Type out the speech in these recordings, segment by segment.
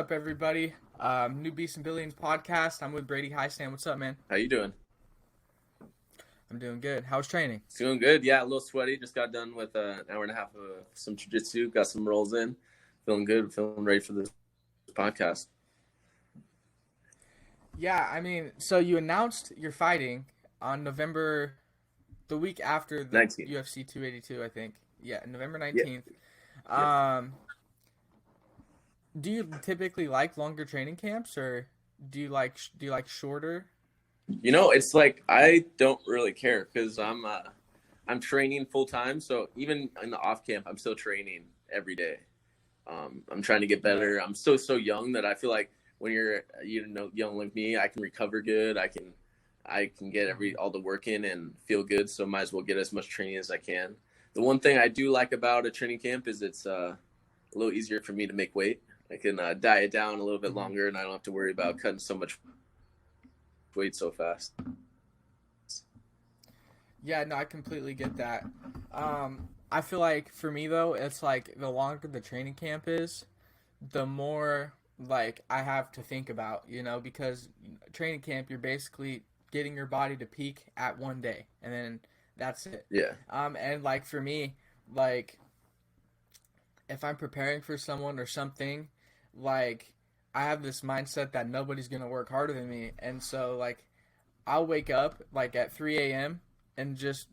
up, everybody? New Beast and Billions podcast. I'm with Brady Hiestand. What's up, man? How you doing? I'm doing good. How's training? It's doing good. Yeah, a little sweaty. Just got done with an hour and a half of some jiu-jitsu. Got some rolls in. Feeling good. Feeling ready for this podcast. Yeah, so you announced you're fighting on November, the week after the 19. UFC 282, I think. Yeah, November Yeah. 19th. Yep. Do you typically like longer training camps, or do you like shorter? It's like I don't really care because I'm training full time. So even in the off camp, I'm still training every day. I'm trying to get Right. better. I'm so young that I feel like when you're young like me, I can recover good. I can get all the work in and feel good. So might as well get as much training as I can. The one thing I do like about a training camp is it's a little easier for me to make weight. I can diet down a little bit Mhm. longer, and I don't have to worry about cutting so much weight so fast. Yeah, no, I completely get that. I feel like for me though, it's like the longer the training camp is, the more like I have to think about, because training camp you're basically getting your body to peak at one day and then that's it. Yeah. And like for me, like if I'm preparing for someone or something, like I have this mindset that nobody's gonna work harder than me, and so like I'll wake up like at 3 a.m. and just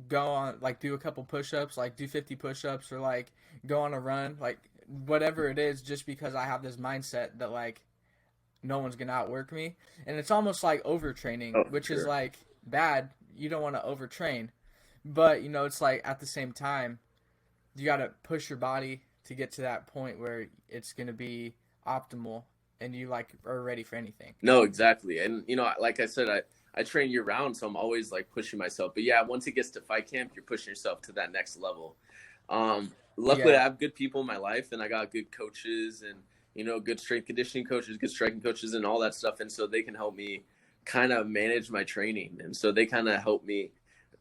go on like do a couple push-ups, like do 50 push-ups or like go on a run, like whatever it is, just because I have this mindset that like no one's gonna outwork me, and it's almost like overtraining, Oh, for which is sure. like bad. You don't want to overtrain, but it's like at the same time you got to push your body to get to that point where it's gonna be optimal and you like are ready for anything. No, exactly. And like I said, I train year round, so I'm always like pushing myself. But yeah, once it gets to fight camp, you're pushing yourself to that next level. Luckily, Yeah. I have good people in my life, and I got good coaches, and good strength conditioning coaches, good striking coaches, and all that stuff. And so they can help me kind of manage my training, and so they kind of help me.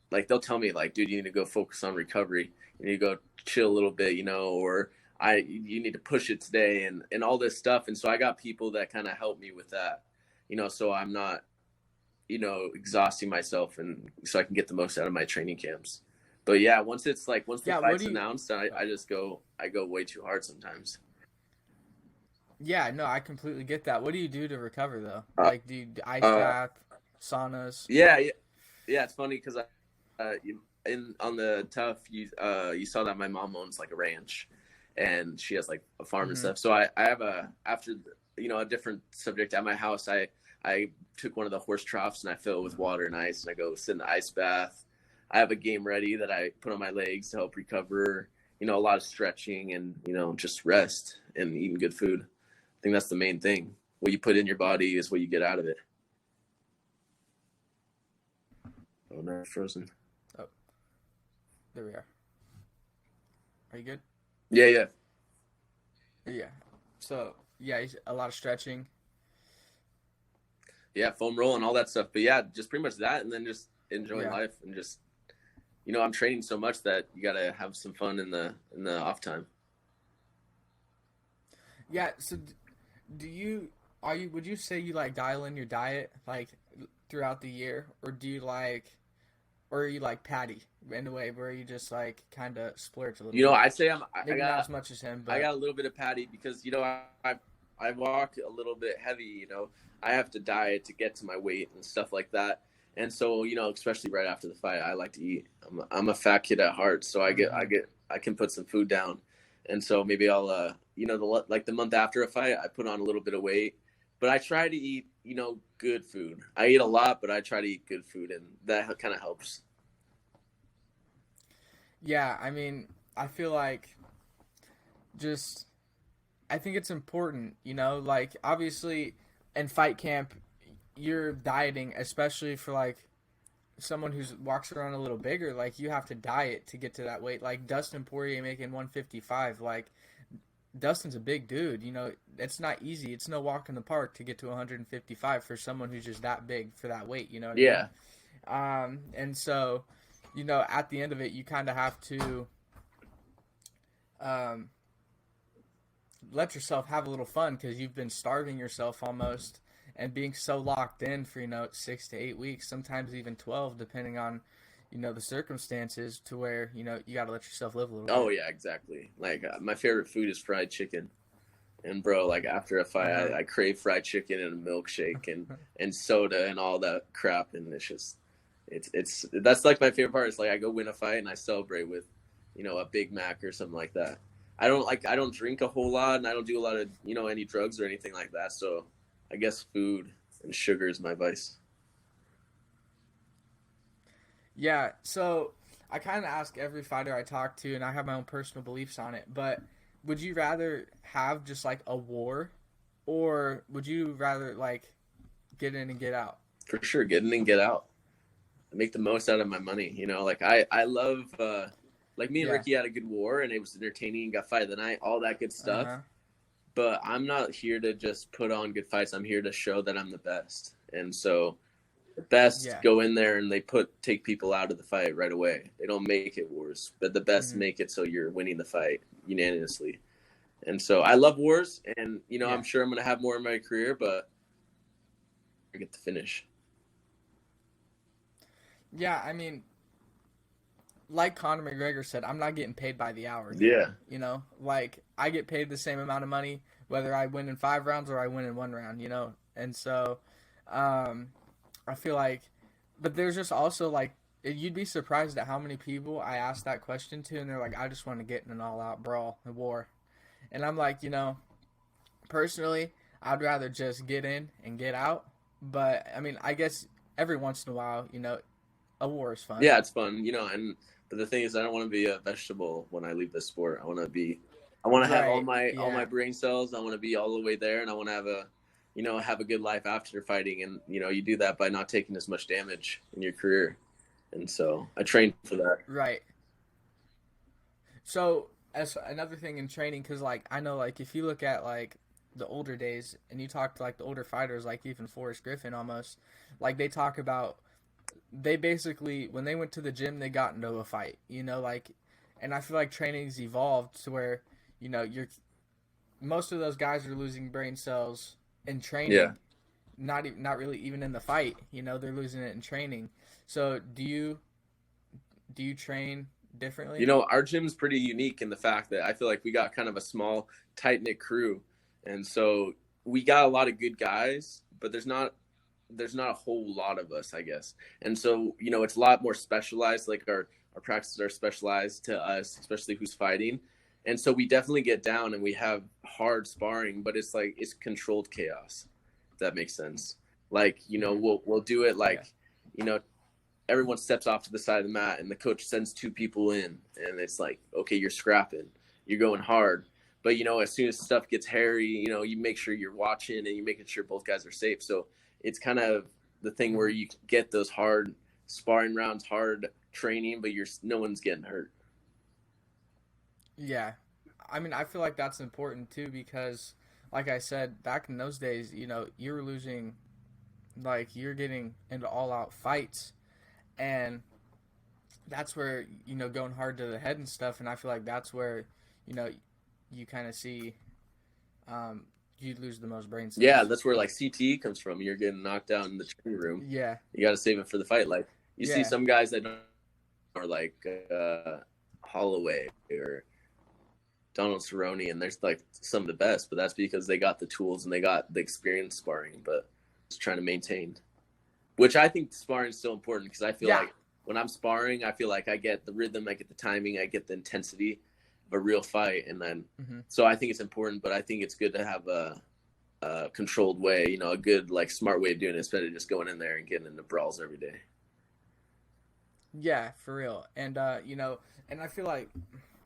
Like they'll tell me, like, dude, you need to go focus on recovery. You need to go chill a little bit, or you need to push it today, and all this stuff. And so I got people that kind of help me with that, so I'm not exhausting myself, and so I can get the most out of my training camps. But yeah, once the Yeah, what fight's do you announced, I go way too hard sometimes. Yeah, no, I completely get that. What do you do to recover though? Uh, Like, do you ice uh, bath, saunas? yeah. It's funny because in on the TUF, you saw that my mom owns like a ranch, and she has like a farm and Mm-hmm. stuff. So I have a different subject at my house. I took one of the horse troughs and I fill it with water and ice, and I go sit in the ice bath. I have a game ready that I put on my legs to help recover. A lot of stretching and just rest and eating good food. I think that's the main thing. What you put in your body is what you get out of it. Oh no, frozen. Oh, there we are. Are you good? Yeah. Yeah. So yeah, a lot of stretching. Yeah, foam roll and all that stuff. But yeah, just pretty much that, and then just enjoying Yeah. life and just I'm training so much that you gotta have some fun in the off time. Yeah. So do you are you would you say you like dial in your diet like throughout the year, or do you like or are you like Patty in a way where you just like kind of splurge a little bit? I'd say I Maybe not got as much as him, I but got a little bit of patty because I walk a little bit heavy. I have to diet to get to my weight and stuff like that. And so especially right after the fight, I like to eat. I'm a fat kid at heart, so hmm I can put some food down. And so maybe I'll the month after a fight, I put on a little bit of weight, but I try to eat good food. I eat a lot, but I try to eat good food, and that kind of helps. yeah, I feel like just I think it's important, like obviously in fight camp you're dieting, especially for like someone who's walks around a little bigger, like you have to diet to get to that weight. Like Dustin Poirier making 155, like Dustin's a big dude, it's not easy. It's no walk in the park to get to 155 for someone who's just that big for that weight, you know what I mean? Yeah, And so, at the end of it, you kind of have to um, let yourself have a little fun because you've been starving yourself almost and being so locked in for 6 to 8 weeks, sometimes even 12, depending on the circumstances, to where you got to let yourself live a little Oh bit. yeah, exactly. Like my favorite food is fried chicken. And bro, like after a fight, Uh-huh. I crave fried chicken and a milkshake and soda and all that crap. And it's just, it's that's like my favorite part. Is like I go win a fight and I celebrate with, a Big Mac or something like that. I don't drink a whole lot and I don't do a lot of any drugs or anything like that. So I guess food and sugar is my vice. Yeah, so I kind of ask every fighter I talk to, and I have my own personal beliefs on it, but would you rather have just like a war, or would you rather like get in and get out? For sure, get in and get out. Make the most out of my money. Like I love like me and Yeah. Ricky had a good war and it was entertaining. Got fight of the night, all that good Uh stuff. huh. But I'm not here to just put on good fights. I'm here to show that I'm the best. And so the best Yeah. go in there and they take people out of the fight right away. They don't make it wars, but the best Hmm. make it so you're winning the fight unanimously. And so I love wars, and I'm Yeah. sure I'm gonna have more in my career, but I get the finish. Yeah. I mean, like Conor McGregor said, I'm not getting paid by the hour here. Yeah, Like I get paid the same amount of money whether I win in 5 rounds or I win in 1 round. And so I feel like, but there's just also like you'd be surprised at how many people I ask that question to, and they're like, I just want to get in an all-out brawl and war, and I'm like, personally, I'd rather just get in and get out. But I mean, I guess every once in a while, a war is fun. yeah, it's fun, and but the thing is, I don't want to be a vegetable when I leave the sport. I want to have Right? all my Yeah. brain cells. I want to be all the way there, and I want to have a good life after fighting. And you do that by not taking as much damage in your career. And so I train for that. Right. So as another thing in training, because like I know, like if you look at like the older days and you talk to like the older fighters, like even Forrest Griffin almost, like they talk about they basically when they went to the gym they got into a fight, like, and I feel like training's evolved to where you're most of those guys are losing brain cells in Yeah. training, not really even in the fight. They're losing it in training. So do you train differently? Our gym's pretty unique in the fact that I feel like we got kind of a small, tight knit crew, and so we got a lot of good guys, but there's not a whole lot of us, I guess. And so it's a lot more specialized. Like our practices are specialized to us, especially who's fighting. And so we definitely get down and we have hard sparring, but it's like it's controlled chaos. If that makes sense. Like Mm-hmm. we'll do it Yeah. like you know everyone steps off to the side of the mat and the coach sends two people in and it's like, okay, you're scrapping, you're going hard. But as soon as stuff gets hairy, you make sure you're watching and you're making sure both guys are safe. So it's kind of the thing where Mm-hmm. you get those hard sparring rounds, hard training, but no one's getting hurt. Yeah. I mean, I feel like that's important too because, like I said, back in those days, you were losing, like, you're getting into all out fights, and that's where, going hard to the head and stuff. And I feel like that's where, you know, you kind of see, um, you lose the most brain Yeah, cells. that's where like CTE comes from. You're getting knocked out in the training room. Yeah. You got to save it for the fight. Like you see Yeah. some guys that are like Holloway or Donald Cerrone, and there's like some of the best, but that's because they got the tools and they got the experience sparring, but just trying to maintain. Which I think sparring is so important because I feel Yeah. like when I'm sparring, I feel like I get the rhythm, I get the timing, I get the intensity of a real fight, and then Hmm. so I think it's important, but I think it's good to have a controlled way, a good like smart way of doing it instead of just going in there and getting into brawls every day. Yeah, for real. And and I feel like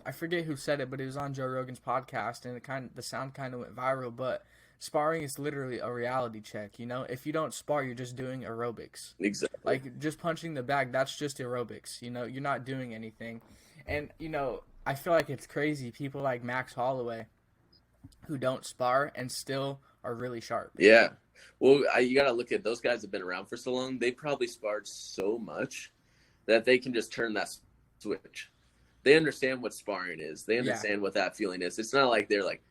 I forget who said it, but it was on Joe Rogan's podcast, and the sound kind of went viral. But sparring is literally a reality check. If you don't spar, you're just doing aerobics. Exactly. Like just punching the bag, that's just aerobics. You're not doing anything. And I feel like it's crazy. People like Max Holloway who don't spar and still are really sharp. Yeah. Well, you got to look at those guys have been around for so long. They probably sparred so much that they can just turn that switch. They understand what sparring is. They Yeah. understand what that feeling is. It's not like they're like,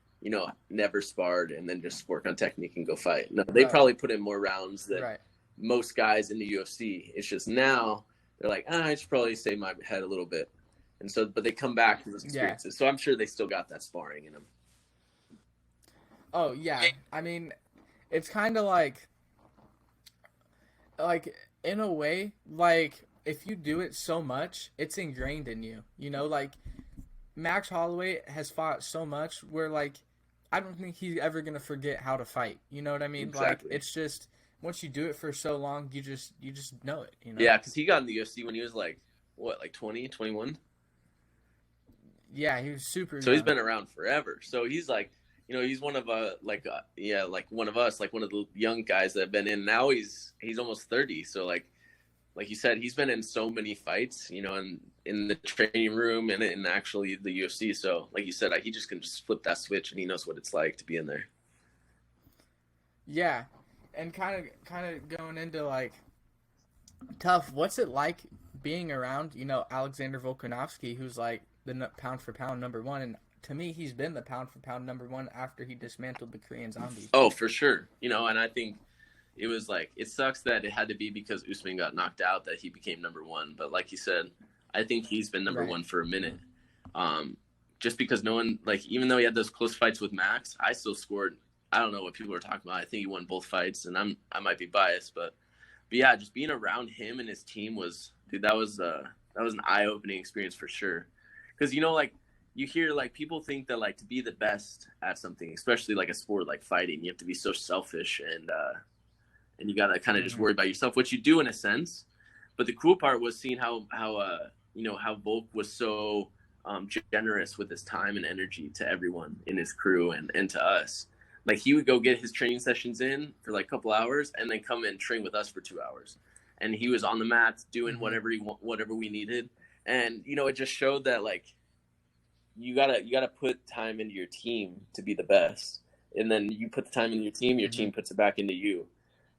never sparred and then just work on technique and go fight. No, they Right. probably put in more rounds than Right. most guys in the UFC. It's just now they're like, I should probably save my head a little bit. And so, but they come back from those experiences. So I'm sure they still got that sparring in them. Oh, yeah. I mean, it's kind of like in a way, like if you do it so much, it's ingrained in you. Like Max Holloway has fought so much where like I don't think he's ever gonna forget how to fight. You know what I mean? Exactly. Like it's just once you do it for so long, you just know it. Yeah, because he got in the UFC when he was like what, like 20, 21? Yeah, he was super. So he's been around forever. So he's like, he's one of like one of us, like one of the young guys that have been in. Now he's almost 30. So like you said, he's been in so many fights, and in the training room and in actually the UFC. So like you said, he just can just flip that switch and he knows what it's like to be in there. Yeah, and kind of going into like TUF. What's it like being around Alexander Volkanovski, who's like the pound for pound number one, and to me he's been the pound for pound number one after he dismantled the Korean Zombie. Oh, for sure. And I think it was like, it sucks that it had to be because Usman got knocked out that he became number one. But like you said, I think he's been number one for a minute. Just because no one, like, even though he had those close fights with Max, I still scored. I don't know what people are talking about. I think he won both fights, and I might be biased, but yeah, just being around him and his team was, dude, that was an eye-opening experience for sure. Because like you hear like people think that like to be the best at something, especially like a sport like fighting, you have to be so selfish and you gotta kind of just worry about yourself, which you do in a sense. But the cool part was seeing how Volk was so generous with his time and energy to everyone in his crew and to us. Like he would go get his training sessions in for like a couple hours and then come and train with us for 2 hours. And he was on the mats doing whatever we needed. And it just showed that like you gotta put time into your team to be the best. And then you put the time in your team puts it back into you.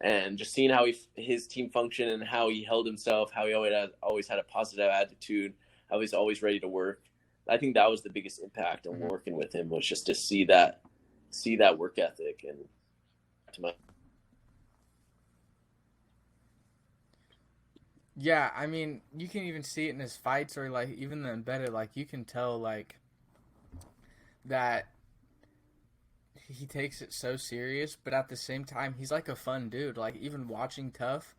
And just seeing how his team functioned and how he held himself, how he always had a positive attitude, how he's always ready to work. I think that was the biggest impact on working with him, was just to see that work ethic. And yeah, I mean, you can even see it in his fights, or like even the embedded. Like you can tell like that he takes it so serious, but at the same time, he's like a fun dude. Like even watching TUF,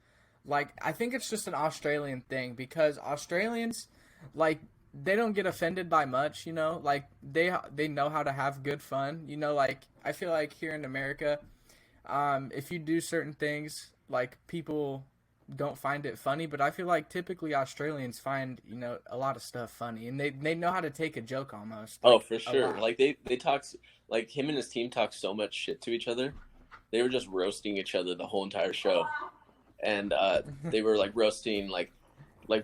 like I think it's just an Australian thing, because Australians, like they don't get offended by much, like they know how to have good fun, like I feel like here in America, if you do certain things, like people don't find it funny, but I feel like typically Australians find a lot of stuff funny, and they know how to take a joke almost. Oh, for sure. Like they talk, like him and his team talk so much shit to each other. They were just roasting each other the whole entire show, and they were like roasting like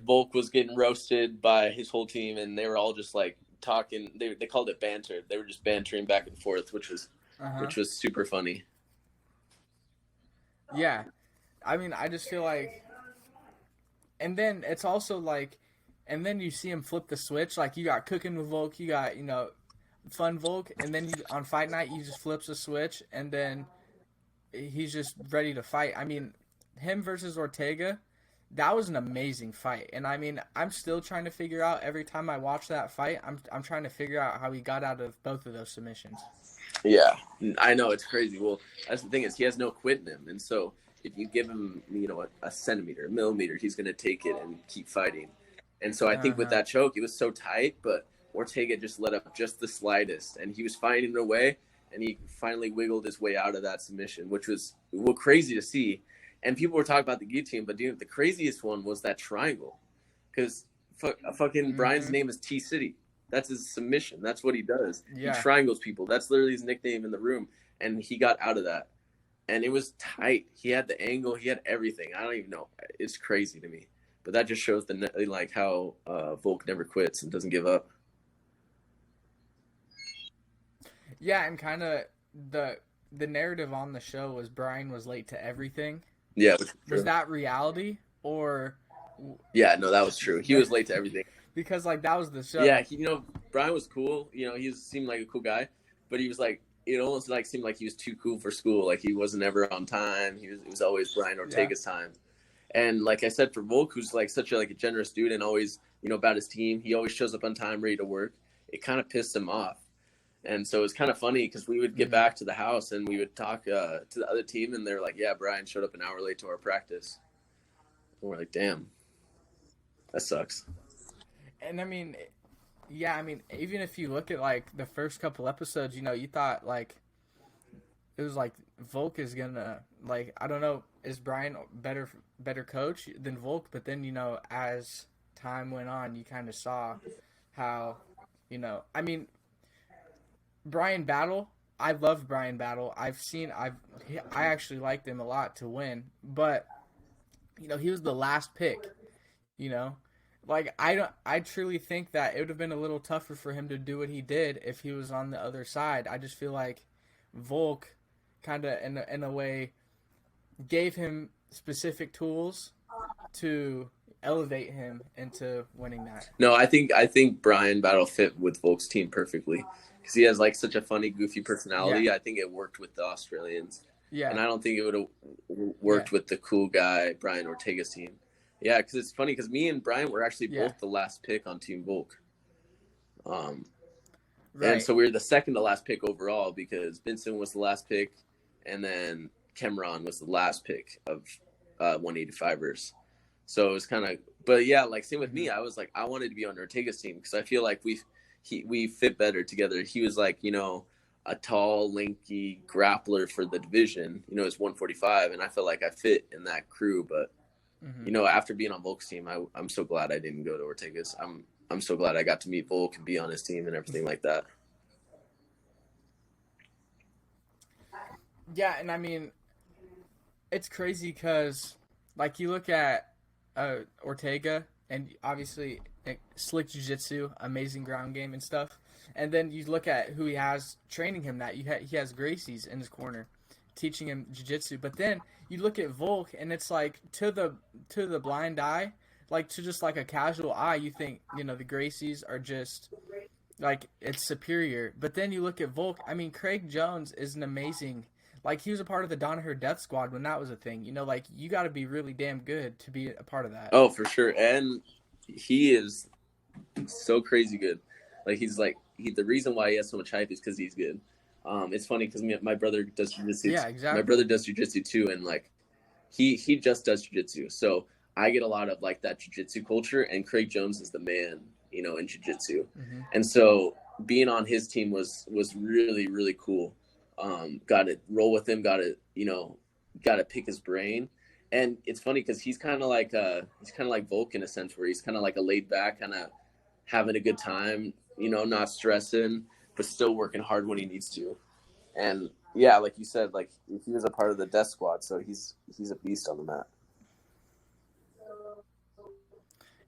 Volk was getting roasted by his whole team, and they were all just like talking. They called it banter. They were just bantering back and forth, which was super funny. Yeah. I mean, I just feel like, and then it's also like, and then you see him flip the switch. Like you got cooking with Volk, you got fun Volk, and then on fight night he just flips a switch, and then he's just ready to fight. I mean, him versus Ortega, that was an amazing fight, and I mean, I'm still trying to figure out every time I watch that fight. I'm trying to figure out how he got out of both of those submissions. Yeah, I know, it's crazy. Well, that's the thing, is he has no quit in him, and so if you give him, a centimeter, a millimeter, he's going to take it and keep fighting. And so I think with that choke, it was so tight, but Ortega just let up just the slightest, and he was finding a way, and he finally wiggled his way out of that submission, which was crazy to see. And people were talking about the guillotine, but dude, the craziest one was that triangle, because fucking Brian's name is T-City. That's his submission. That's what he does. Yeah. He triangles people. That's literally his nickname in the room, and he got out of that. And it was tight. He had the angle. He had everything. I don't even know. It's crazy to me. But that just shows how Volk never quits and doesn't give up. Yeah, and kind of the narrative on the show was Brian was late to everything. Yeah. Was that reality or? Yeah, no, that was true. He was late to everything. Because like that was the show. Yeah, Brian was cool. He seemed like a cool guy, but he was like, it almost like seemed like he was too cool for school. Like he wasn't ever on time. It was always Brian Yeah. Ortega's time. And like I said, for Volk, who's like such a generous dude and always, about his team, he always shows up on time, ready to work. It kind of pissed him off. And so it's kind of funny because we would get back to the house and we would talk to the other team, and they're like, yeah, Brian showed up an hour late to our practice. And we're like, damn, that sucks. And I mean, yeah, I mean, even if you look at like the first couple episodes, you thought like it was like Volk is gonna, like, I don't know, is Brian better coach than Volk? But then as time went on, you kind of saw how, I mean, Brian Battle. I love Brian Battle. I actually liked him a lot to win, but he was the last pick. Like I truly think that it would have been a little tougher for him to do what he did if he was on the other side. I just feel like Volk kind of in a way gave him specific tools to elevate him into winning that. No, I think Brian Battle fit with Volk's team perfectly because he has like such a funny, goofy personality. Yeah. I think it worked with the Australians. Yeah. And I don't think it would have worked with the cool guy Brian Ortega's team. Yeah, because it's funny because me and Brian were actually both the last pick on Team Volk. Right. And so we were the second to last pick overall because Vincent was the last pick, and then Cameron was the last pick of 185ers. So it was kind of, but yeah, like same with me. I was like, I wanted to be on Ortega's team because I feel like we fit better together. He was like, a tall, lanky grappler for the division. It's 145, and I felt like I fit in that crew. But after being on Volk's team, I'm so glad I didn't go to Ortega's. I'm so glad I got to meet Volk and be on his team and everything like that. Yeah, and I mean, it's crazy because, like, you look at Ortega, and obviously slick jiu-jitsu, amazing ground game and stuff. And then you look at who he has training him that. He has Gracie's in his corner teaching him jiu-jitsu. But then you look at Volk, and it's like to the blind eye, like to just like a casual eye, you think, the Gracies are just like it's superior. But then you look at Volk, I mean, Craig Jones is an amazing, like he was a part of the Danaher Death Squad when that was a thing. Like you got to be really damn good to be a part of that. Oh, for sure. And he is so crazy good. Like the reason why he has so much hype is because he's good. It's funny because my brother does jiu-jitsu. Yeah, exactly. My brother does jiu-jitsu too, and like he just does jiu-jitsu. So I get a lot of like that jiu-jitsu culture, and Craig Jones is the man, in jiu-jitsu. Mm-hmm. And so being on his team was really, really cool. Got to roll with him, got to pick his brain. And it's funny because he's kind of like Volk in a sense, where he's kind of like a laid back, kind of having a good time, not stressing, but still working hard when he needs to. And yeah, like you said, like he was a part of the Death Squad, so he's a beast on the mat.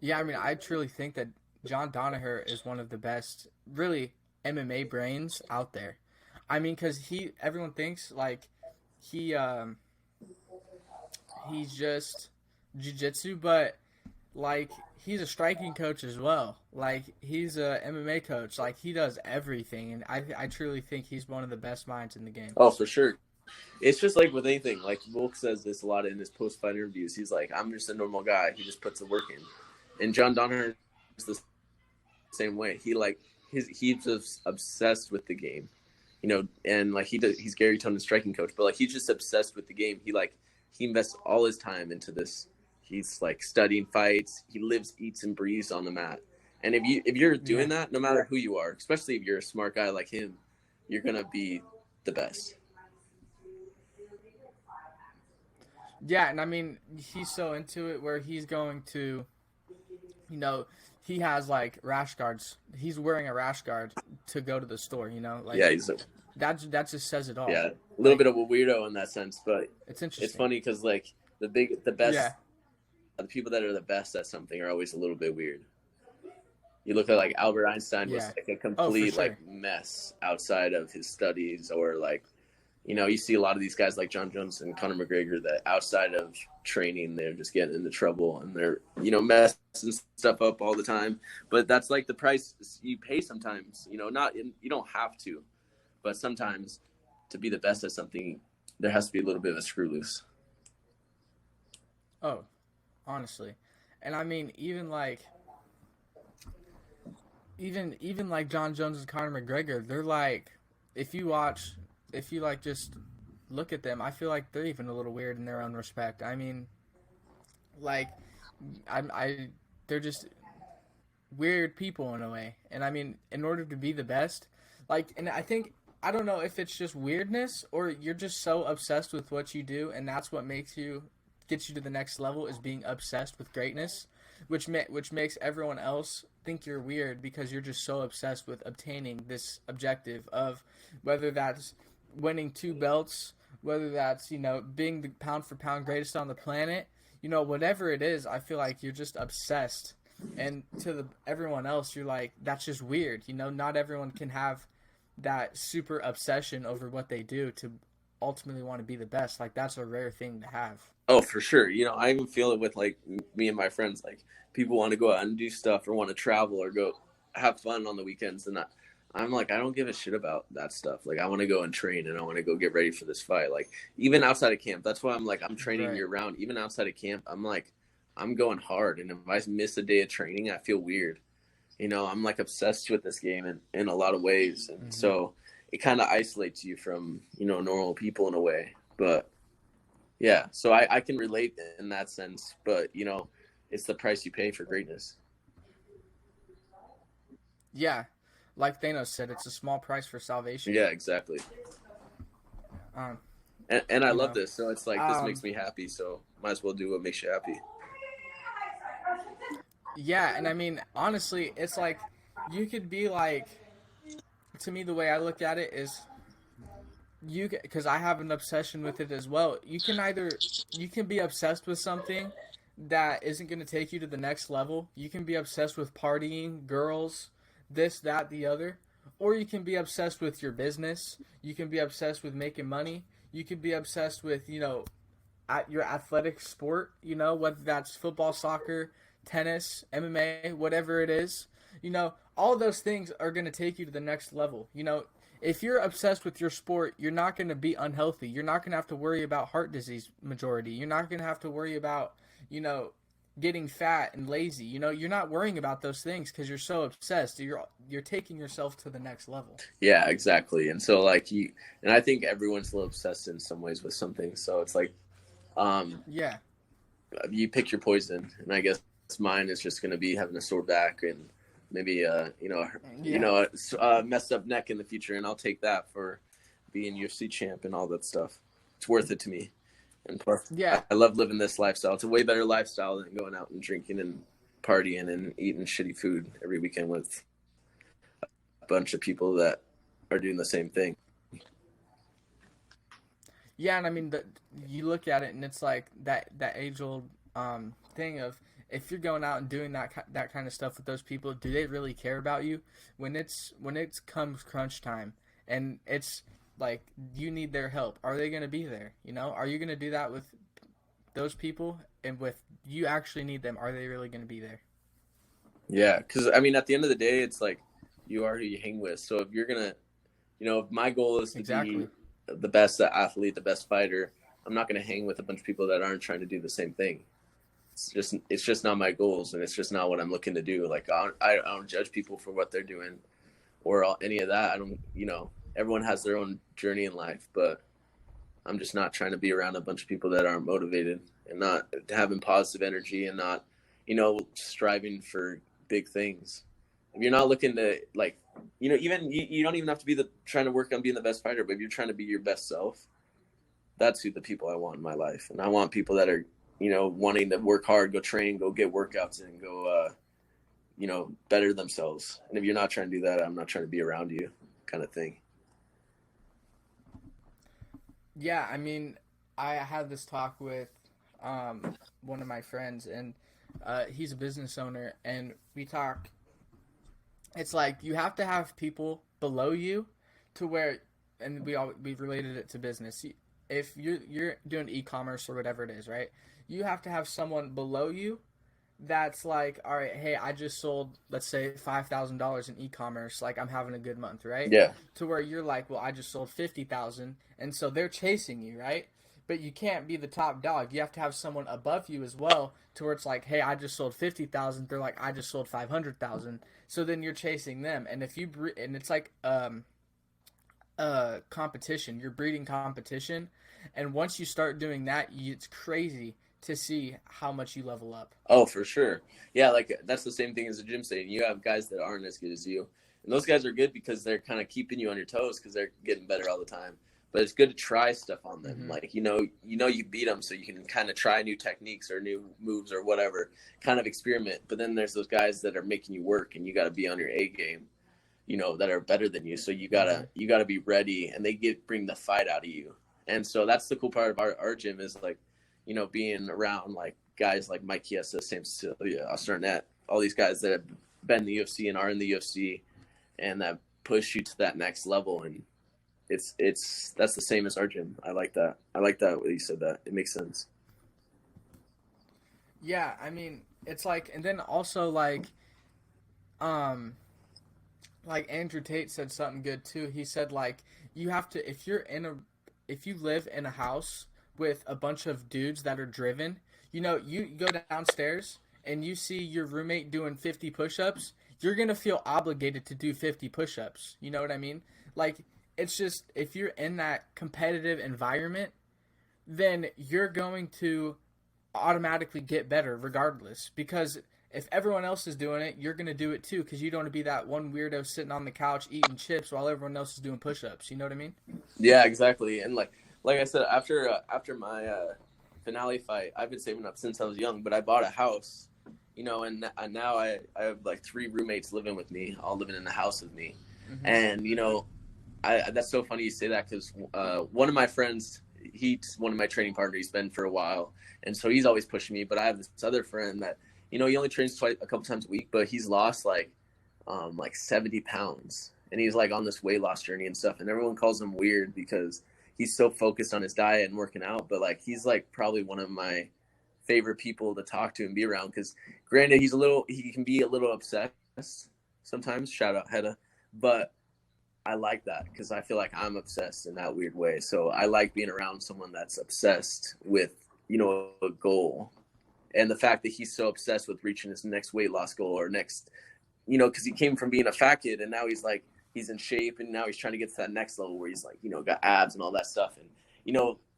Yeah, I mean, I truly think that John Danaher is one of the best, really, MMA brains out there. I mean, because everyone thinks like he's just jiu-jitsu, but like he's a striking coach as well. Like he's a MMA coach. Like he does everything, and I truly think he's one of the best minds in the game. Oh, for sure. It's just like with anything. Like Volk says this a lot in his post-fight interviews. He's like, I'm just a normal guy. He just puts the work in. And John Danaher is the same way. He's just obsessed with the game, and like he's Gary Tonan's striking coach, but like he's just obsessed with the game. He invests all his time into this. He's like studying fights. He lives, eats, and breathes on the mat. And if you're doing that, no matter who you are, especially if you're a smart guy like him, you're gonna be the best. Yeah, and I mean he's so into it where he's going to, he has like rash guards. He's wearing a rash guard to go to the store. Like yeah, that just says it all. Yeah, a little bit of a weirdo in that sense, but it's interesting. It's funny because like the best. Yeah. The people that are the best at something are always a little bit weird. You look at like Albert Einstein was like a complete like mess outside of his studies, or like, you see a lot of these guys like John Jones and Conor McGregor that outside of training, they're just getting into trouble and they're, messing stuff up all the time. But that's like the price you pay sometimes, you don't have to, but sometimes to be the best at something, there has to be a little bit of a screw loose. Oh, honestly. And I mean, even like John Jones and Conor McGregor, they're like, if you watch, if you like just look at them, I feel like they're even a little weird in their own respect. I mean, like, I they're just weird people in a way. And I mean, in order to be the best, like, and I think, I don't know if it's just weirdness or you're just so obsessed with what you do, and that's what gets you to the next level, is being obsessed with greatness, which makes everyone else think you're weird because you're just so obsessed with obtaining this objective of, whether that's winning 2 belts, whether that's, being the pound for pound greatest on the planet, whatever it is. I feel like you're just obsessed, and to everyone else, you're like, that's just weird. Not everyone can have that super obsession over what they do to ultimately want to be the best. Like, that's a rare thing to have. Oh, for sure. I even feel it with like me and my friends. Like, people want to go out and do stuff or want to travel or go have fun on the weekends, and I'm like, I don't give a shit about that stuff. Like, I want to go and train, and I want to go get ready for this fight. Like, even outside of camp, that's why I'm like, I'm training Right. year round. Even outside of camp, I'm like, I'm going hard, and if I miss a day of training, I feel weird. I'm like obsessed with this game in a lot of ways, and Mm-hmm. so it kind of isolates you from normal people in a way. But yeah, so I can relate in that sense, but it's the price you pay for greatness. Yeah, like Thanos said, it's a small price for salvation. Yeah, exactly. Um, And I you love know, this, so it's like this um, makes me happy, so might as well do what makes you happy. yeah, and I mean, honestly, it's like you could be like, to me, the way I look at it is, because I have an obsession with it as well. You can be obsessed with something that isn't going to take you to the next level. You can be obsessed with partying, girls, this, that, the other, or you can be obsessed with your business. You can be obsessed with making money. You can be obsessed with, at your athletic sport, whether that's football, soccer, tennis, MMA, whatever it is. All of those things are going to take you to the next level. If you're obsessed with your sport, you're not going to be unhealthy. You're not going to have to worry about heart disease majority. You're not going to have to worry about, getting fat and lazy. You're not worrying about those things because you're so obsessed. You're taking yourself to the next level. Yeah, exactly. And so like and I think everyone's a little obsessed in some ways with something. So it's like, um, Yeah. you pick your poison, and I guess mine is just going to be having a sore back and maybe Yeah. a messed up neck in the future, and I'll take that for being UFC champ and all that stuff. It's worth it to me. And plus, Yeah. I love living this lifestyle. It's a way better lifestyle than going out and drinking and partying and eating shitty food every weekend with a bunch of people that are doing the same thing. Yeah, and I mean, you look at it, and it's like that age old thing of, if you're going out and doing that kind of stuff with those people, do they really care about you when it comes crunch time, and it's like you need their help? Are they going to be there? Are you going to do that with those people, and with you actually need them? Are they really going to be there? Yeah, because I mean, at the end of the day, it's like you are who you hang with. So if you're gonna, if my goal is to be Exactly. the best athlete, the best fighter, I'm not gonna hang with a bunch of people that aren't trying to do the same thing. It's just not my goals, and it's just not what I'm looking to do. Like, I don't judge people for what they're doing or any of that. I don't, everyone has their own journey in life, but I'm just not trying to be around a bunch of people that aren't motivated and not having positive energy and not, striving for big things. If you're not looking to, like, even you don't even have to be trying to work on being the best fighter, but if you're trying to be your best self, that's who the people I want in my life. And I want people that are, wanting to work hard, go train, go get workouts, and go, better themselves. And if you're not trying to do that, I'm not trying to be around you, kind of thing. Yeah, I mean, I had this talk with one of my friends, and he's a business owner, and we talk. It's like you have to have people below you to where, and we related it to business. If you're doing e-commerce or whatever it is, right? You have to have someone below you that's like, all right, hey, I just sold, let's say, $5,000 in e-commerce, like I'm having a good month, right? Yeah. To where you're like, well, I just sold 50,000, and so they're chasing you, right? But you can't be the top dog. You have to have someone above you as well, to where it's like, hey, I just sold 50,000. They're like, I just sold 500,000. So then you're chasing them, and if you and it's like competition. You're breeding competition, and once you start doing that, it's crazy to see how much you level up. Oh, for sure. Yeah, like that's the same thing as the gym saying. You have guys that aren't as good as you, and those guys are good because they're kind of keeping you on your toes because they're getting better all the time. But it's good to try stuff on them. Mm-hmm. Like you beat them, so you can kind of try new techniques or new moves or whatever, kind of experiment. But then there's those guys that are making you work, and you got to be on your A game. That are better than you. So you Mm-hmm. gotta be ready, and they bring the fight out of you. And so that's the cool part of our gym is like, being around like guys like Mike Hiestand, Sam Cecilia, Oscar all these guys that have been in the UFC and are in the UFC, and that push you to that next level. And that's the same as our gym. I like that. I like that when you said that. It makes sense. Yeah, I mean, it's like, and then also um, like Andrew Tate said something good too. He said like you have to if you live in a house with a bunch of dudes that are driven, you go downstairs and you see your roommate doing 50 push-ups, you're going to feel obligated to do 50 push-ups. You know what I mean? Like it's just if you're in that competitive environment, then you're going to automatically get better regardless because if everyone else is doing it, you're going to do it too because you don't want to be that one weirdo sitting on the couch eating chips while everyone else is doing push-ups. You know what I mean? Yeah, exactly. And like I said, after my finale fight, I've been saving up since I was young. But I bought a house, and now I have like three roommates living with me, all living in the house with me. Mm-hmm. And I that's so funny you say that because one of my friends, he's one of my training partners. He's been for a while, and so he's always pushing me. But I have this other friend that he only trains a couple times a week, but he's lost like 70 pounds, and he's like on this weight loss journey and stuff. And everyone calls him weird because he's so focused on his diet and working out. But like he's like probably one of my favorite people to talk to and be around because granted he can be a little obsessed sometimes. Shout out Hedda, but I like that because I feel like I'm obsessed in that weird way. So I like being around someone that's obsessed with, a goal. And the fact that he's so obsessed with reaching his next weight loss goal or next, because he came from being a fat kid and now he's in shape and now he's trying to get to that next level where he's like, got abs and all that stuff. And,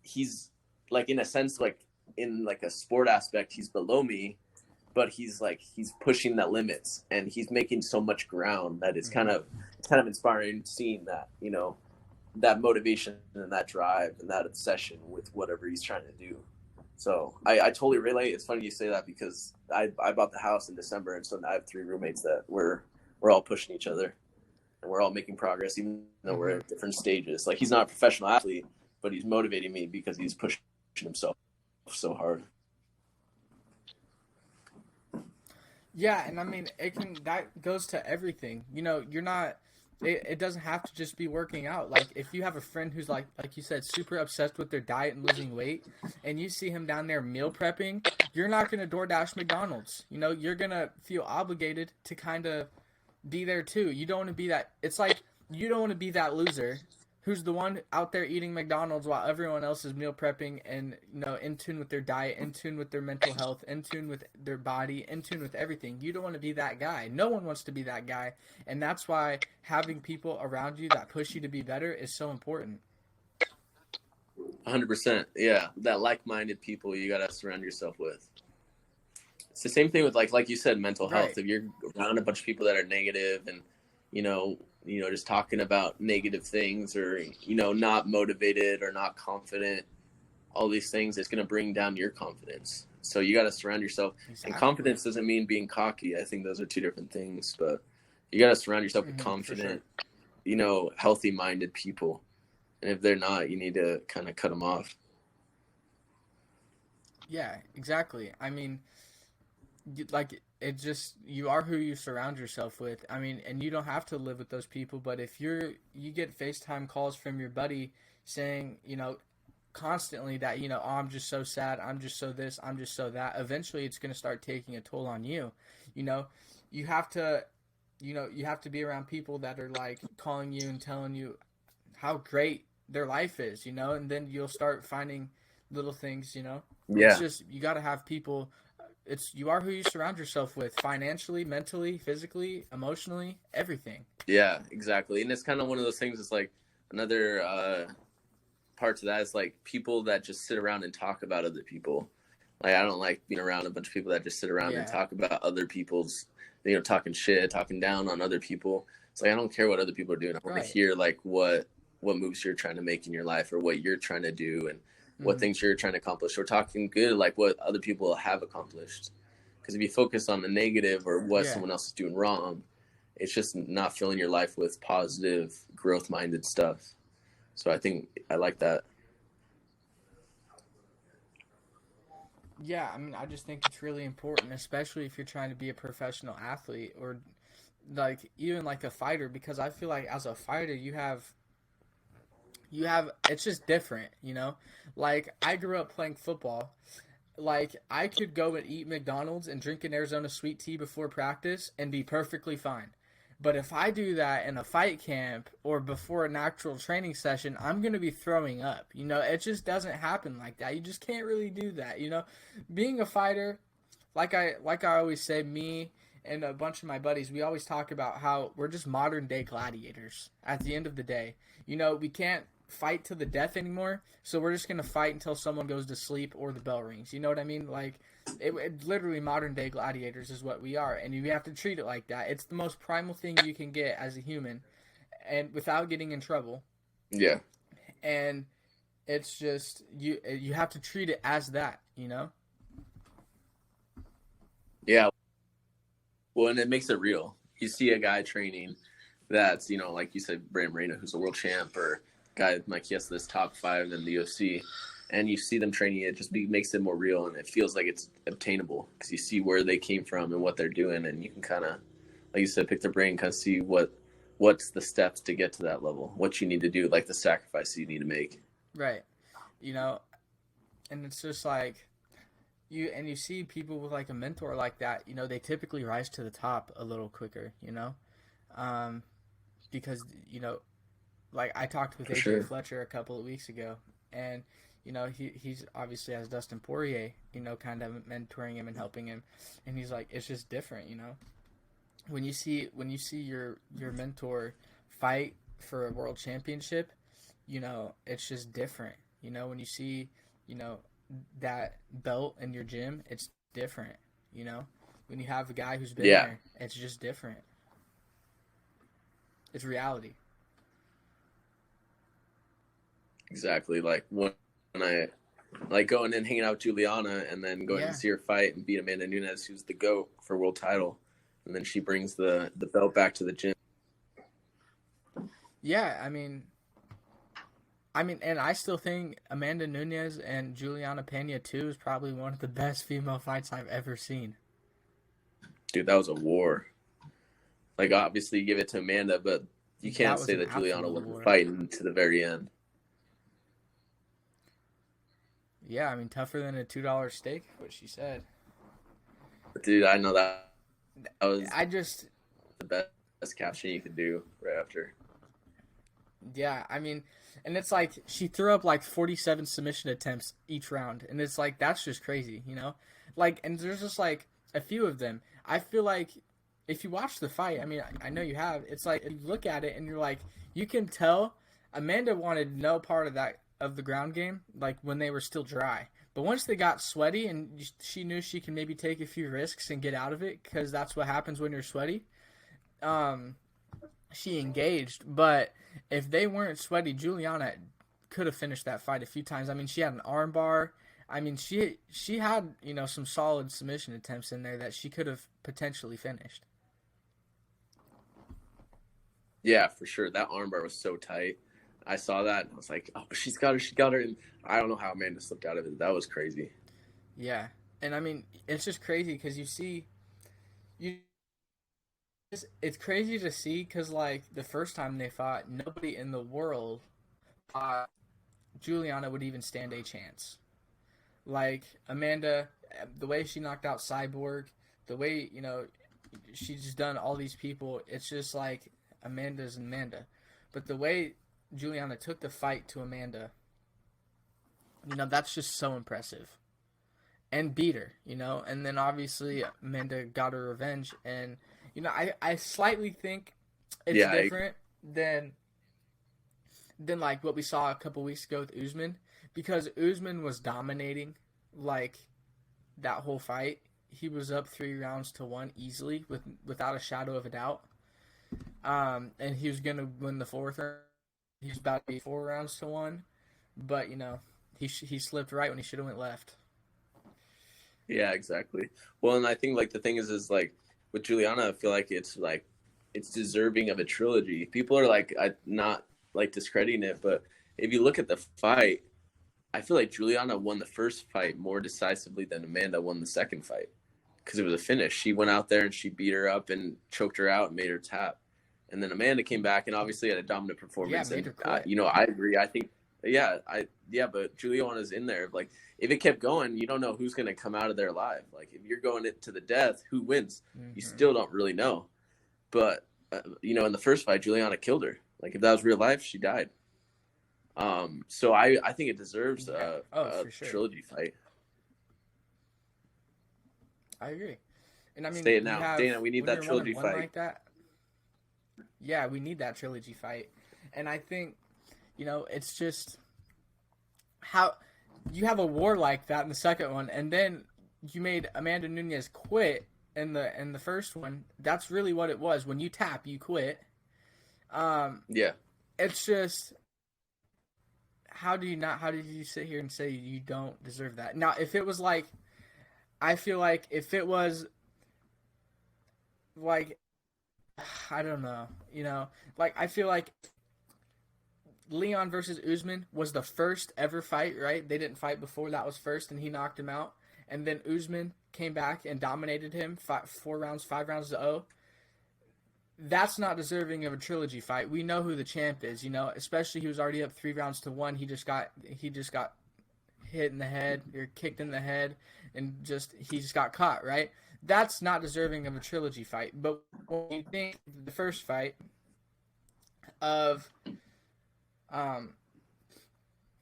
he's like, in a sense, like in like a sport aspect, he's below me, but he's pushing the limits and he's making so much ground that it's Mm-hmm. kind of inspiring seeing that, that motivation and that drive and that obsession with whatever he's trying to do. So I totally relate. It's funny you say that because I bought the house in December, and so now I have three roommates that we're all pushing each other and we're all making progress, even though we're Mm-hmm. at different stages. Like he's not a professional athlete, but he's motivating me because he's pushing himself so hard. Yeah, and I mean that goes to everything. You're not it doesn't have to just be working out. Like if you have a friend who's like you said, super obsessed with their diet and losing weight, and you see him down there meal prepping, you're not gonna DoorDash McDonald's. You're gonna feel obligated to kind of be there too. You don't want to be that. It's like you don't want to be that loser who's the one out there eating McDonald's while everyone else is meal prepping and in tune with their diet, in tune with their mental health, in tune with their body, in tune with everything. You don't want to be that guy. No one wants to be that guy, and that's why having people around you that push you to be better is so important. 100%. Yeah, that like-minded people you gotta surround yourself with. It's the same thing with like you said, mental health. Right. If you're around a bunch of people that are negative and you know just talking about negative things or not motivated or not confident, all these things, it's going to bring down your confidence. So you got to surround yourself. And Exactly. confidence doesn't mean being cocky. I think those are two different things. But you got to surround yourself with For sure. confident, healthy-minded people. And if they're not, you need to kind of cut them off. Yeah, exactly. I mean, like it just you are who you surround yourself with. I mean, and you don't have to live with those people, but if you get FaceTime calls from your buddy saying, constantly that, oh, I'm just so sad, I'm just so this, I'm just so that, eventually it's going to start taking a toll on you. You know, you have to you have to be around people that are like calling you and telling you how great their life is, and then you'll start finding little things. It's Yeah. just you got to have people. It's you are who you surround yourself with, financially, mentally, physically, emotionally, everything. Yeah, exactly. And it's kind of one of those things. It's like another part to that is like people that just sit around and talk about other people. Like I don't like being around a bunch of people that just sit around and Yeah. talk about other people's, talking shit, talking down on other people. It's like I don't care what other people are doing. I want to Right. hear like what moves you're trying to make in your life or what you're trying to do and what Mm-hmm. things you're trying to accomplish. Or talking good like what other people have accomplished. Because if you focus on the negative or what Yeah. someone else is doing wrong, it's just not filling your life with positive, growth minded stuff. So I think I like that. Yeah, I mean, I just think it's really important, especially if you're trying to be a professional athlete or like even like a fighter, because I feel like as a fighter, you have it's just different. Like I grew up playing football. Like I could go and eat McDonald's and drink an Arizona sweet tea before practice and be perfectly fine. But if I do that in a fight camp or before an actual training session, I'm going to be throwing up. It just doesn't happen like that. You just can't really do that. Being a fighter, like I always say, me and a bunch of my buddies, we always talk about how we're just modern day gladiators at the end of the day. We can't fight to the death anymore, so we're just gonna fight until someone goes to sleep or the bell rings. You know what I mean? Like, it literally modern day gladiators is what we are, and you have to treat it like that. It's the most primal thing you can get as a human, and without getting in trouble. Yeah. And it's just you have to treat it as that. Yeah. Well, and it makes it real. You see a guy training that's, like you said, Brandon Moreno, who's a world champ, or a guy like he has this top 5 in the UFC, and you see them training, it just makes it more real, and it feels like it's obtainable because you see where they came from and what they're doing, and you can kind of, like you said, pick their brain, kind of see what's the steps to get to that level, what you need to do, like the sacrifice you need to make. Right. You know, and it's just like you see people with like a mentor like that, they typically rise to the top a little quicker. Um, because like I talked with For AJ sure. Fletcher a couple of weeks ago, and he's obviously has Dustin Poirier, kind of mentoring him and helping him, and he's like, it's just different. When you see your mentor fight for a world championship, it's just different. When you see, you know, that belt in your gym, it's different. You know, when you have a guy who's been Yeah, there, it's just different. It's reality. exactly. Like when I like going and hanging out with Juliana and then going to Yeah, see her fight and beat Amanda Nunes, who's the GOAT for world title. And then she brings the belt back to the gym. yeah. I mean, and I still think Amanda Nunes and Juliana Pena too is probably one of the best female fights I've ever seen. Dude, that was a war. Like obviously you give it to Amanda, but you That can't was say an that Juliana absolute wasn't war. fighting to the very end. Yeah, I mean, tougher than a $2 steak, what she said. But dude, I know that was I just, the best caption you could do right after. yeah, I mean, and it's like she threw up like 47 submission attempts each round, and it's like that's just crazy. Like, and there's just like a few of them. I feel like if you watch the fight, I mean, I know you have. It's like you look at it and you're like, you can tell Amanda wanted no part of that of the ground game, like when they were still dry. But once they got sweaty and she knew she can maybe take a few risks and get out of it, because that's what happens when you're sweaty. Um, she engaged, but if they weren't sweaty, Juliana could have finished that fight a few times. I mean, she had an armbar. I mean, she had some solid submission attempts in there that she could have potentially finished. Yeah, for sure. That armbar was so tight. I saw that and I was like, oh, she's got her, she got her. And I don't know how Amanda slipped out of it. That was crazy. Yeah, and I mean, it's just crazy because you. It's crazy to see because like the first time they fought, nobody in the world thought Juliana would even stand a chance. Like Amanda, the way she knocked out Cyborg, the way she's done all these people, it's just like Amanda's Amanda. But the way Juliana took the fight to Amanda, that's just so impressive. And beat her, and then obviously Amanda got her revenge, and I slightly think it's different than like what we saw a couple weeks ago with Usman, because Usman was dominating like that whole fight. He was up 3-1 easily without a shadow of a doubt. And he was gonna win the fourth round. He was about to be 4-1, but he slipped right when he should have went left. Yeah, exactly. Well, and I think like the thing is like with Juliana, I feel like it's deserving of a trilogy. People are like not like discrediting it, but if you look at the fight, I feel like Juliana won the first fight more decisively than Amanda won the second fight, because it was a finish. She went out there and she beat her up and choked her out and made her tap. And then Amanda came back and obviously had a dominant performance. Yeah, made her quit. I agree. I think, but Juliana's in there. Like, if it kept going, you don't know who's going to come out of there alive. Like, if you're going it to the death, who wins? Mm-hmm. You still don't really know. But, in the first fight, Juliana killed her. Like, if that was real life, she died. So I think it deserves a sure. trilogy fight. I agree. And I mean, say it now, Dana. We need that trilogy fight. Like that, yeah, we need that trilogy fight. And I think, it's just how you have a war like that in the second one, and then you made Amanda Nunes quit in the first one. That's really what it was. When you tap, you quit. Yeah. It's just, how did you sit here and say you don't deserve that? Now, if it was like, I feel like if it was like, I don't know, like I feel like Leon versus Usman was the first ever fight, right? They didn't fight before. That was first, and he knocked him out. And then Usman came back and dominated him 5 rounds to 0. That's not deserving of a trilogy fight. We know who the champ is, especially he was already up 3-1. He just got hit in the head or kicked in the head, and he just got caught, right? That's not deserving of a trilogy fight. But when you think the first fight of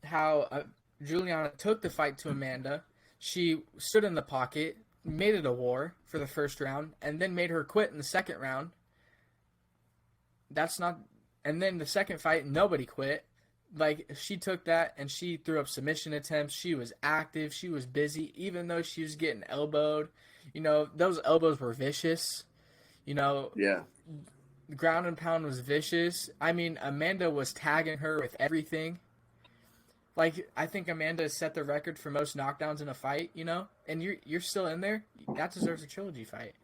how Juliana took the fight to Amanda, she stood in the pocket, made it a war for the first round, and then made her quit in the second round. That's not, and then the second fight, nobody quit. Like, she took that and she threw up submission attempts. She was active. She was busy, even though she was getting elbowed. Those elbows were vicious. Yeah. Ground and pound was vicious. I mean, Amanda was tagging her with everything. Like, I think Amanda set the record for most knockdowns in a fight, and you're still in there. That deserves a trilogy fight.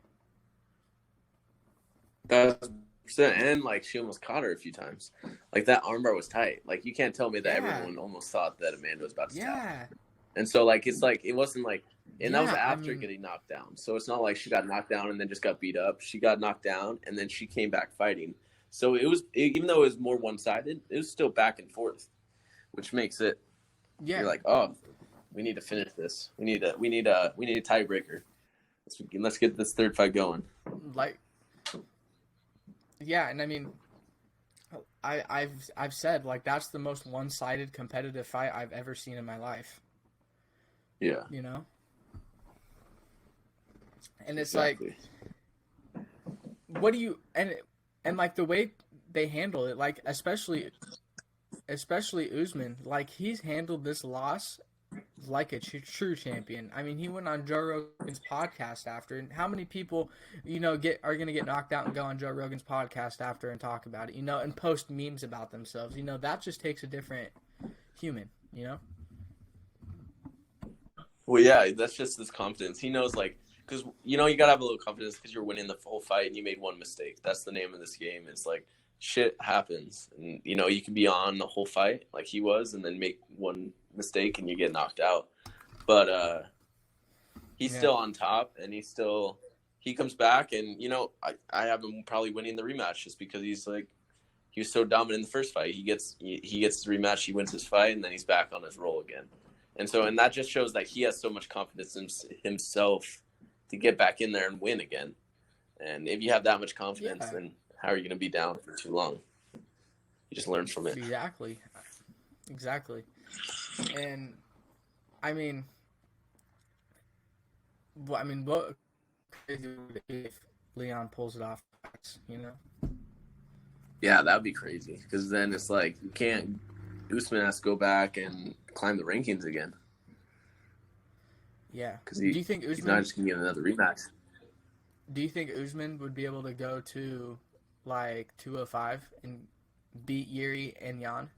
And like, she almost caught her a few times. Like, that armbar was tight. Like, you can't tell me that everyone almost thought that Amanda was about to tap. And so like, it's like, it wasn't like, and that was after getting knocked down. So it's not like she got knocked down and then just got beat up. She got knocked down and then she came back fighting. So it was, even though it was more one-sided, it was still back and forth, which makes it, you're like, oh, we need to finish this. We need a tiebreaker. Let's get this third fight going. Like, yeah, and I mean, I've said, like, that's the most one-sided competitive fight I've ever seen in my life. Yeah. And it's exactly. Like, what do you, and like the way they handle it, like, especially Usman, like, he's handled this loss like a true champion. I mean, he went on Joe Rogan's podcast after, and how many people, are going to get knocked out and go on Joe Rogan's podcast after and talk about it, and post memes about themselves. That just takes a different human, Well, yeah, that's just this confidence. He knows, like, because, you got to have a little confidence because you're winning the whole fight and you made one mistake. That's the name of this game. It's like, shit happens. And, you can be on the whole fight like he was and then make one mistake and you get knocked out. But he's still on top, and he comes back, and, I have him probably winning the rematch just because he's he was so dominant in the first fight. He gets his rematch, he wins his fight, and then he's back on his roll again. And that just shows that he has so much confidence in himself to get back in there and win again. And if you have that much confidence, then how are you going to be down for too long? You just learn from it. Exactly. And I mean, what if Leon pulls it off? You know? Yeah, that would be crazy. Because then it's like you can't. Usman has to go back and climb the rankings again. Yeah. Because do you think he's not just going to get another rematch. Do you think Usman would be able to go to like 205 and beat Yuri and Jan?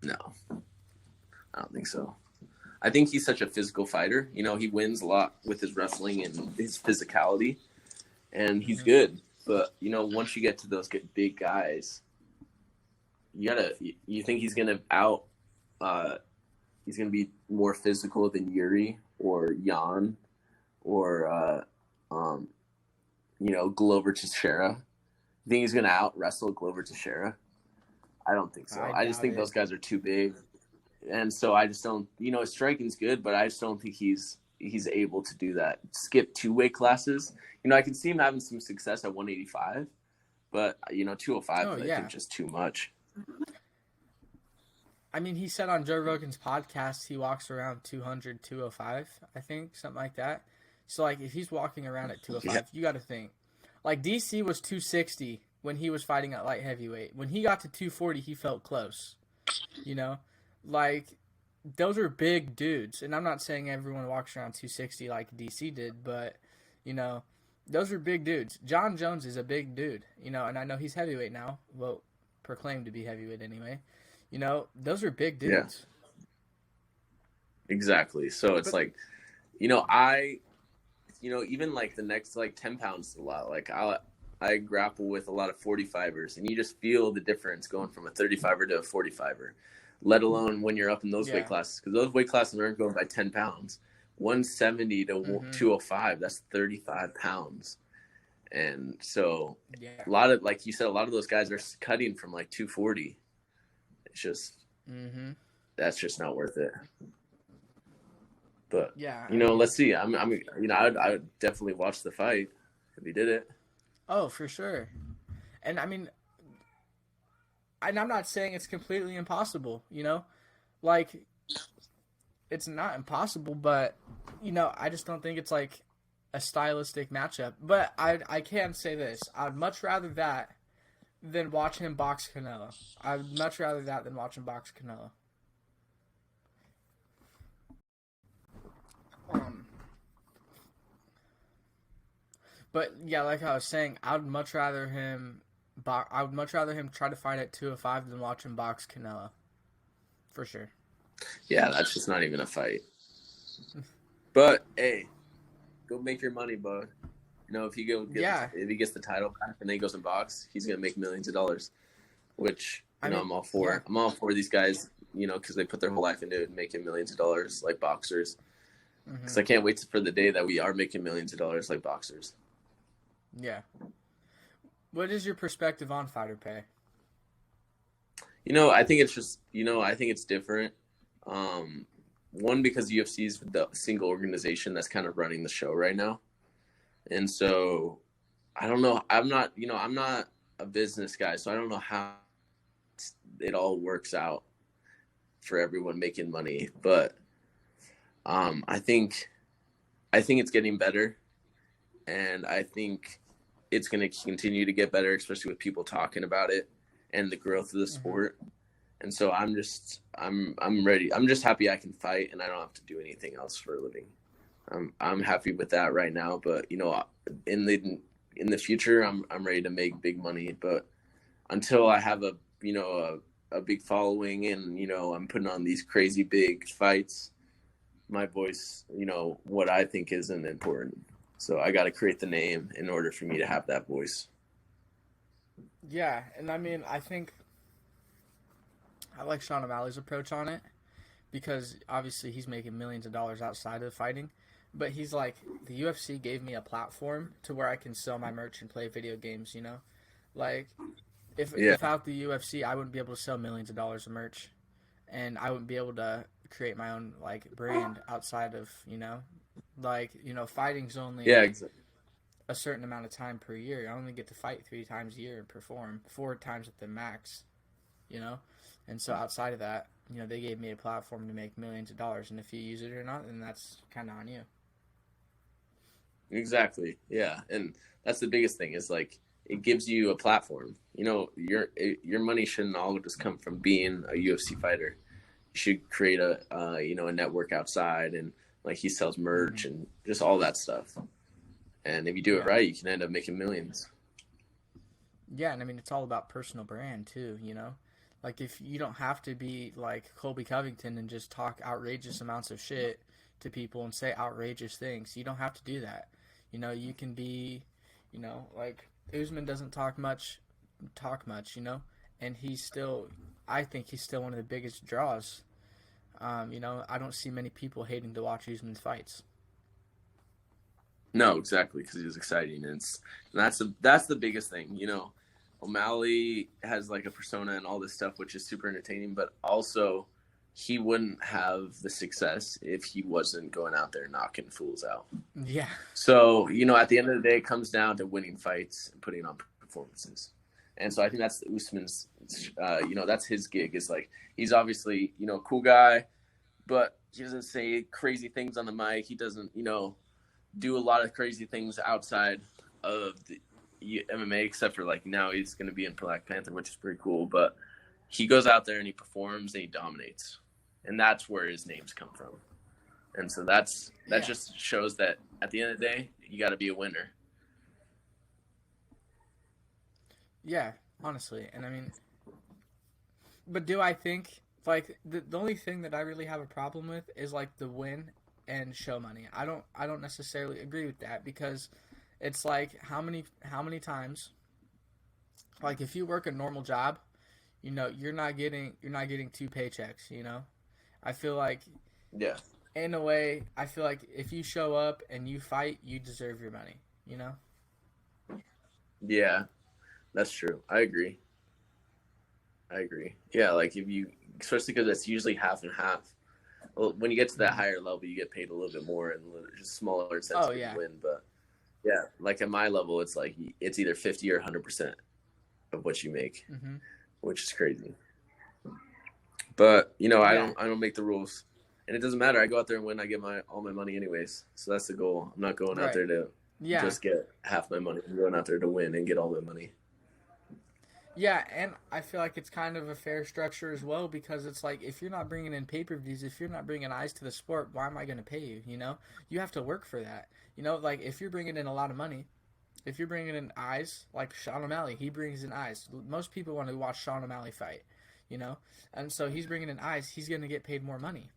No, I don't think so. I think he's such a physical fighter. You know, he wins a lot with his wrestling and his physicality, and he's good. But, you know, once you get to those big guys, you think he's going to he's going to be more physical than Yuri or Jan or, you know, Glover Teixeira. You think he's going to out-wrestle Glover Teixeira? I don't think so. I just think those guys are too big. And so I just don't, you know, his striking's good, but I just don't think he's able to do that. Skip 2 weight classes. You know, I can see him having some success at 185, but, you know, 205 I think just too much. I mean, he said on Joe Rogan's podcast he walks around 200, 205, I think, something like that. So, like, if he's walking around at 205, you got to think. Like, DC was 260 when he was fighting at light heavyweight. When he got to 240, he felt close, you know? Like, those are big dudes. And I'm not saying everyone walks around 260 like DC did, but, you know, those are big dudes. John Jones is a big dude, you know, and I know he's heavyweight now. Well, proclaimed to be heavyweight anyway. You know, those are big dudes. Yeah. Exactly. So it's like, you know, even like the next like 10 pounds is a lot. Like I grapple with a lot of 45ers, and you just feel the difference going from a 35er to a 45er, let alone when you're up in those weight classes, because those weight classes aren't going by 10 pounds. 170 to 205, that's 35 pounds. And so a lot of, like you said, a lot of those guys are cutting from like 240. It's just, that's just not worth it. But, you know, let's see. I would definitely watch the fight if he did it. Oh, for sure. And I mean, and I'm not saying it's completely impossible, you know? Like, it's not impossible, but, you know, I just don't think it's like a stylistic matchup. But I can say this. I'd much rather that than watch him box Canelo. I'd much rather that than watch him box Canelo. But yeah, like I was saying, I would much rather him try to fight at 205 than watch him box Canelo. For sure. Yeah, that's just not even a fight. But hey, go make your money, bud. You know, if he gets the title back and then he goes and box, he's gonna make millions of dollars. Which I'm all for. Yeah. I'm all for these guys, you know, because they put their whole life into it and making millions of dollars like boxers. Because I can't wait for the day that we are making millions of dollars like boxers. Yeah. What is your perspective on fighter pay? You know, I think it's just, I think it's different. One, because UFC is the single organization that's kind of running the show right now. And so, I don't know. I'm not a business guy, so I don't know how it all works out for everyone making money. But I think it's getting better. And I think it's going to continue to get better, especially with people talking about it and the growth of the sport. And so I'm ready. I'm just happy I can fight and I don't have to do anything else for a living. I'm happy with that right now. But, in the future, I'm ready to make big money. But until I have a big following and, I'm putting on these crazy big fights, my voice, what I think isn't important. So I got to create the name in order for me to have that voice. Yeah, and I mean, I think I like Sean O'Malley's approach on it because obviously he's making millions of dollars outside of fighting. But he's like, the UFC gave me a platform to where I can sell my merch and play video games, Like, If Yeah, without the UFC, I wouldn't be able to sell millions of dollars of merch, and I wouldn't be able to create my own like brand outside of fighting's yeah, only exactly. a certain amount of time per year. I only get to fight 3 times a year and perform 4 times at the max, you know, and so outside of that, they gave me a platform to make millions of dollars, and if you use it or not, then that's kind of on you. Exactly. Yeah, and that's the biggest thing is like it gives you a platform. Your money shouldn't all just come from being a UFC fighter. You should create a network outside, and like he sells Hmm. merch and just all that stuff. And if you do it Yeah. right, you can end up making millions. Yeah, and I mean it's all about personal brand too. Like if you don't have to be like Colby Covington and just talk outrageous amounts of shit to people and say outrageous things. You don't have to do that. You can be, like Usman doesn't talk much, and he's still I think he's still one of the biggest draws. I don't see many people hating to watch Usman's fights. No, exactly, because he was exciting, and that's the biggest thing. O'Malley has like a persona and all this stuff, which is super entertaining, but also he wouldn't have the success if he wasn't going out there knocking fools out. Yeah. So, at the end of the day, it comes down to winning fights and putting on performances. And so I think that's Usman's, that's his gig is like, he's obviously, a cool guy, but he doesn't say crazy things on the mic. He doesn't, do a lot of crazy things outside of the MMA, except for like now he's going to be in Black Panther, which is pretty cool. But he goes out there and he performs and he dominates. And that's where his names come from. And so that Yeah. just shows that at the end of the day, you got to be a winner. Yeah, honestly. And I mean, but do I think like the only thing that I really have a problem with is like the win and show money. I don't necessarily agree with that because it's like how many times like if you work a normal job, you're not getting 2 paychecks. I feel like Yeah. in a way, I feel like if you show up and you fight, you deserve your money, you know? Yeah, that's true. I agree. I agree. Yeah, like if you, especially because it's usually half and half. Well, when you get to that Hmm. higher level, you get paid a little bit more and just smaller Oh incentive if you yeah. win. But yeah, like at my level, it's like it's either 50 or 100% of what you make, Hmm. which is crazy. But I Yeah. don't make the rules, and it doesn't matter. I go out there and win. I get my all my money anyways. So that's the goal. I'm not going out Right. there to Yeah. just get half my money. I'm going out there to win and get all my money. Yeah, and I feel like it's kind of a fair structure as well because it's like if you're not bringing in pay-per-views, if you're not bringing eyes to the sport, why am I going to pay you, You have to work for that. Like if you're bringing in a lot of money, if you're bringing in eyes, like Sean O'Malley, he brings in eyes. Most people want to watch Sean O'Malley fight, you know? And so he's bringing in eyes, he's going to get paid more money.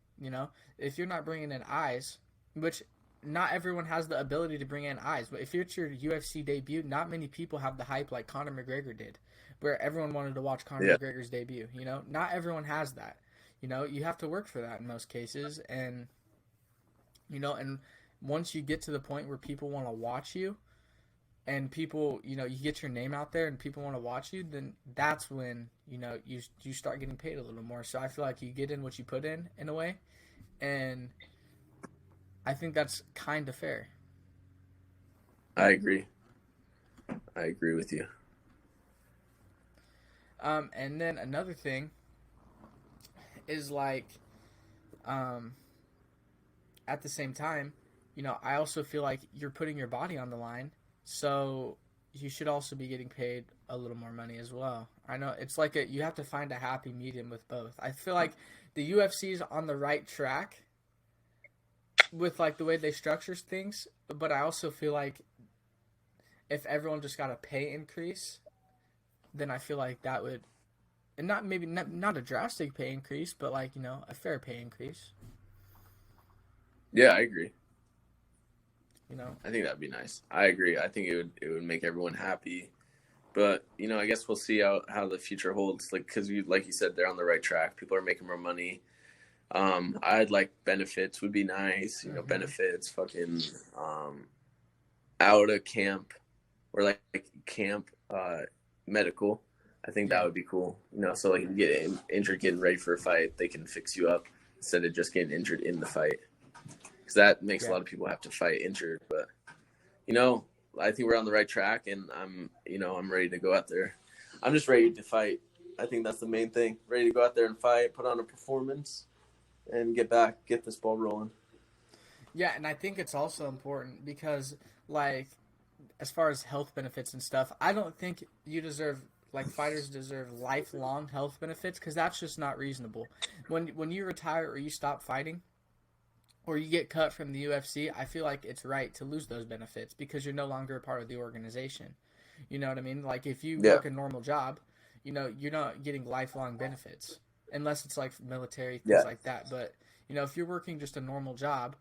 If you're not bringing in eyes, which not everyone has the ability to bring in eyes, but if it's your UFC debut, not many people have the hype like Conor McGregor did, where everyone wanted to watch Conor Yeah, McGregor's debut. Not everyone has that. You have to work for that in most cases, and once you get to the point where people want to watch you, and people, you get your name out there and people want to watch you, then that's when you start getting paid a little more. So I feel like you get in what you put in a way, and I think that's kind of fair. I agree. I agree with you. And then another thing is like, um, at the same time, I also feel like you're putting your body on the line, so you should also be getting paid a little more money as well. I know it's like you have to find a happy medium with both. I feel like the UFC is on the right track with like the way they structure things, but I also feel like if everyone just got a pay increase, then I feel like that would, and not maybe not a drastic pay increase, but like a fair pay increase. Yeah, I agree. You know. I think that'd be nice. I agree. I think it would make everyone happy. But I guess we'll see how the future holds. Like because like you said, they're on the right track. People are making more money. I'd like benefits would be nice. Mm-hmm. Benefits, fucking out of camp or like camp medical. I think that Yeah, would be cool. So like you get injured getting ready for a fight, they can fix you up instead of just getting injured in the fight. Because that makes a yeah. lot of people have to fight injured. But you know, I think we're on the right track, and I'm ready to go out there. I'm just ready to fight. I think that's the main thing. Ready to go out there and fight, put on a performance, and get this ball rolling. Yeah, and I think it's also important because, like, as far as health benefits and stuff, I don't think you deserve like fighters deserve lifelong health benefits because that's just not reasonable. When you retire or you stop fighting or you get cut from the UFC, I feel like it's right to lose those benefits because you're no longer a part of the organization. You know what I mean? Like if you Yeah. work a normal job, you're not getting lifelong benefits unless it's like military things Yeah. like that. But if you're working just a normal job,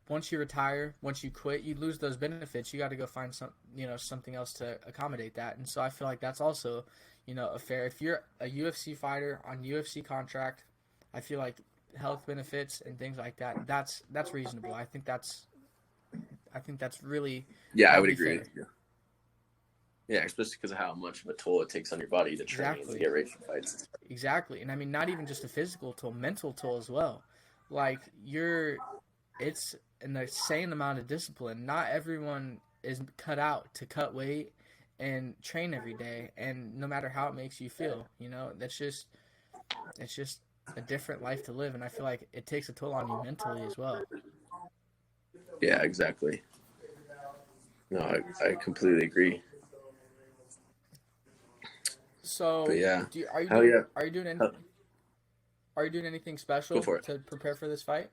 once you retire, once you quit, you lose those benefits. You got to go find something else to accommodate that. And so I feel like that's also, a fair. If you're a UFC fighter on UFC contract, I feel like health benefits and things like that, that's reasonable. I think that's really Yeah, I that would would be agree fair. with you. Yeah, especially because of how much of a toll it takes on your body to train and Exactly. get ready for fights. Exactly. And I mean not even just a physical toll, mental toll as well. Like it's an insane amount of discipline. Not everyone is cut out to cut weight and train every day, and no matter how it makes you feel, it's just a different life to live, and I feel like it takes a toll on you mentally as well. Yeah, exactly. No, I completely agree. But So, yeah, do you, are you hell doing yeah, are you doing any, Hell- are you doing anything go special for it. to prepare for this fight?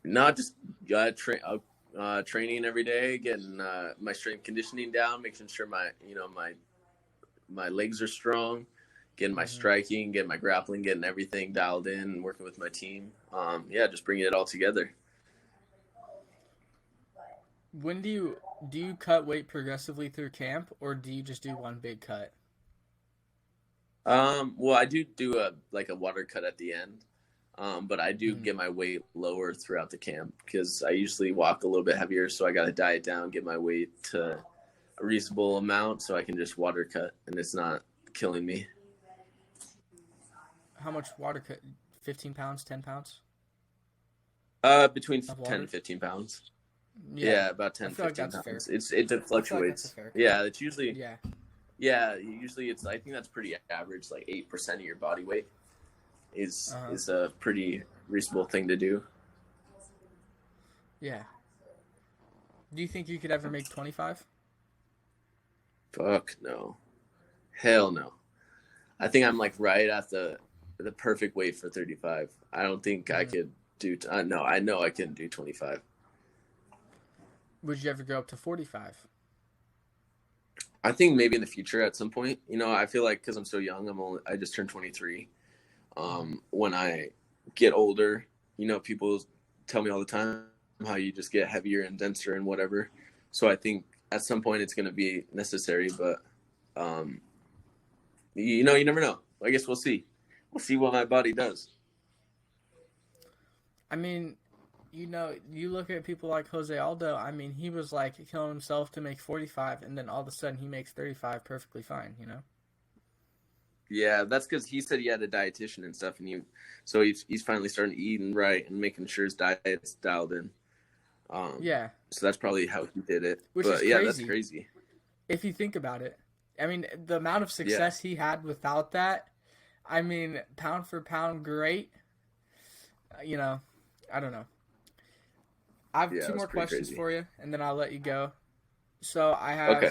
Not just training every day, getting my strength conditioning down, making sure my legs are strong, getting my Hmm. striking, getting my grappling, getting everything dialed in, and working with my team. Yeah, just bringing it all together. When do you cut weight progressively through camp, or do you just do one big cut? Well, I do a water cut at the end, but I do Hmm. get my weight lower throughout the camp because I usually walk a little bit heavier, so I got to diet down, get my weight to a reasonable amount, so I can just water cut and it's not killing me. How much water cut? 15 pounds, 10 pounds Between of 10 and water? 15 pounds. Yeah, Yeah, about I 10, feel like 15 that's fair. pounds. It I feel like that's a fluctuates. fair cut. Yeah, it's usually Yeah, yeah, usually it's I think that's pretty average. Like 8% of your body weight uh huh, is a pretty reasonable thing to do. yeah. Do you think you could ever make 25? Fuck no, hell no. I think I'm like right at the perfect weight for 35. I don't think I Mm-hmm. could do. No, I know I couldn't do 25. Would you ever go up to 45? I think maybe in the future at some point. I feel like because I'm so young, I just turned 23. Mm-hmm. When I get older, people tell me all the time how you just get heavier and denser and whatever. So I think at some point it's going to be necessary, but um, you never know. I guess we'll see. We'll see what my body does. I mean, you look at people like Jose Aldo. I mean, he was like killing himself to make 45, and then all of a sudden he makes 35 perfectly fine. Yeah, that's because he said he had a dietitian and stuff, and he's finally starting eating right and making sure his diet's dialed in. Yeah, So that's probably how he did it. which is But yeah, that's crazy crazy. if you think about it. I mean, the amount of Yeah, success he had without that. I mean, pound for pound, great. You know, I don't know. I have yeah, two that's more pretty questions crazy. for you, and then I'll let you go. So Okay.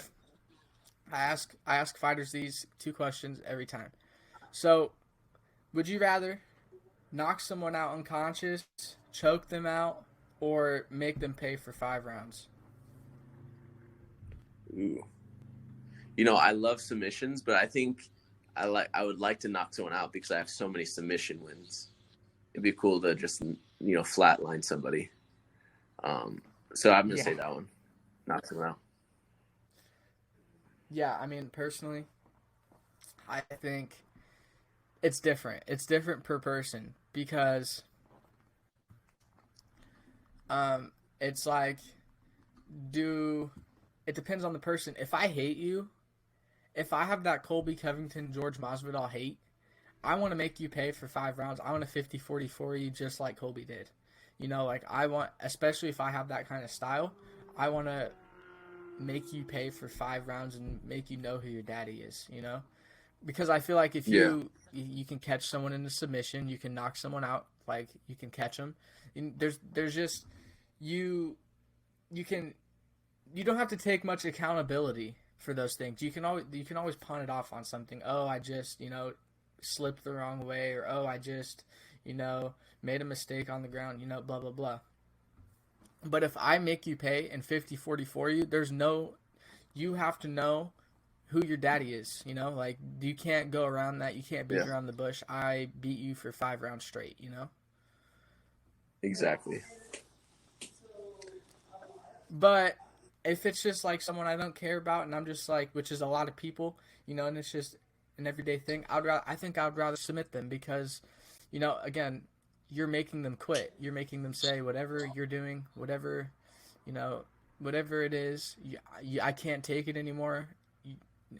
I ask fighters these two questions every time. So, would you rather knock someone out unconscious, choke them out, or make them pay for 5 rounds? Ooh. I love submissions, but I think I would like to knock someone out because I have so many submission wins. It'd be cool to just flatline somebody. Um, so I'm gonna Yeah, say that one. Knock someone out. yeah. I mean, personally, I think it's different. It's different per person because um, it's like do it depends on the person. If I hate you if I have that Colby Covington, George Masvidal hate, I want to make you pay for 5 rounds. I want a 50-40 for you just like Colby did. You know, like I want, especially if I have that kind of style, I want to make you pay for 5 rounds and make you know who your daddy is, you know? Because I feel like if Yeah. you can catch someone in a submission, you can knock someone out, like you can catch them. And there's just you you can you don't have to take much accountability for those things. You can always pawn it off on something. Oh, I just, slipped the wrong way, or oh, I just, made a mistake on the ground, blah blah blah. But if I make you pay and 50-40 for you, you have to know who your daddy is, like you can't go around that. You can't beat Yeah. around the bush. I beat you for 5 rounds straight. Exactly. But if it's just like someone I don't care about and I'm just like, which is a lot of people, and it's just an everyday thing, I think I'd rather submit them because, again, you're making them quit. You're making them say whatever you're doing, you know, whatever it is, I can't take it anymore.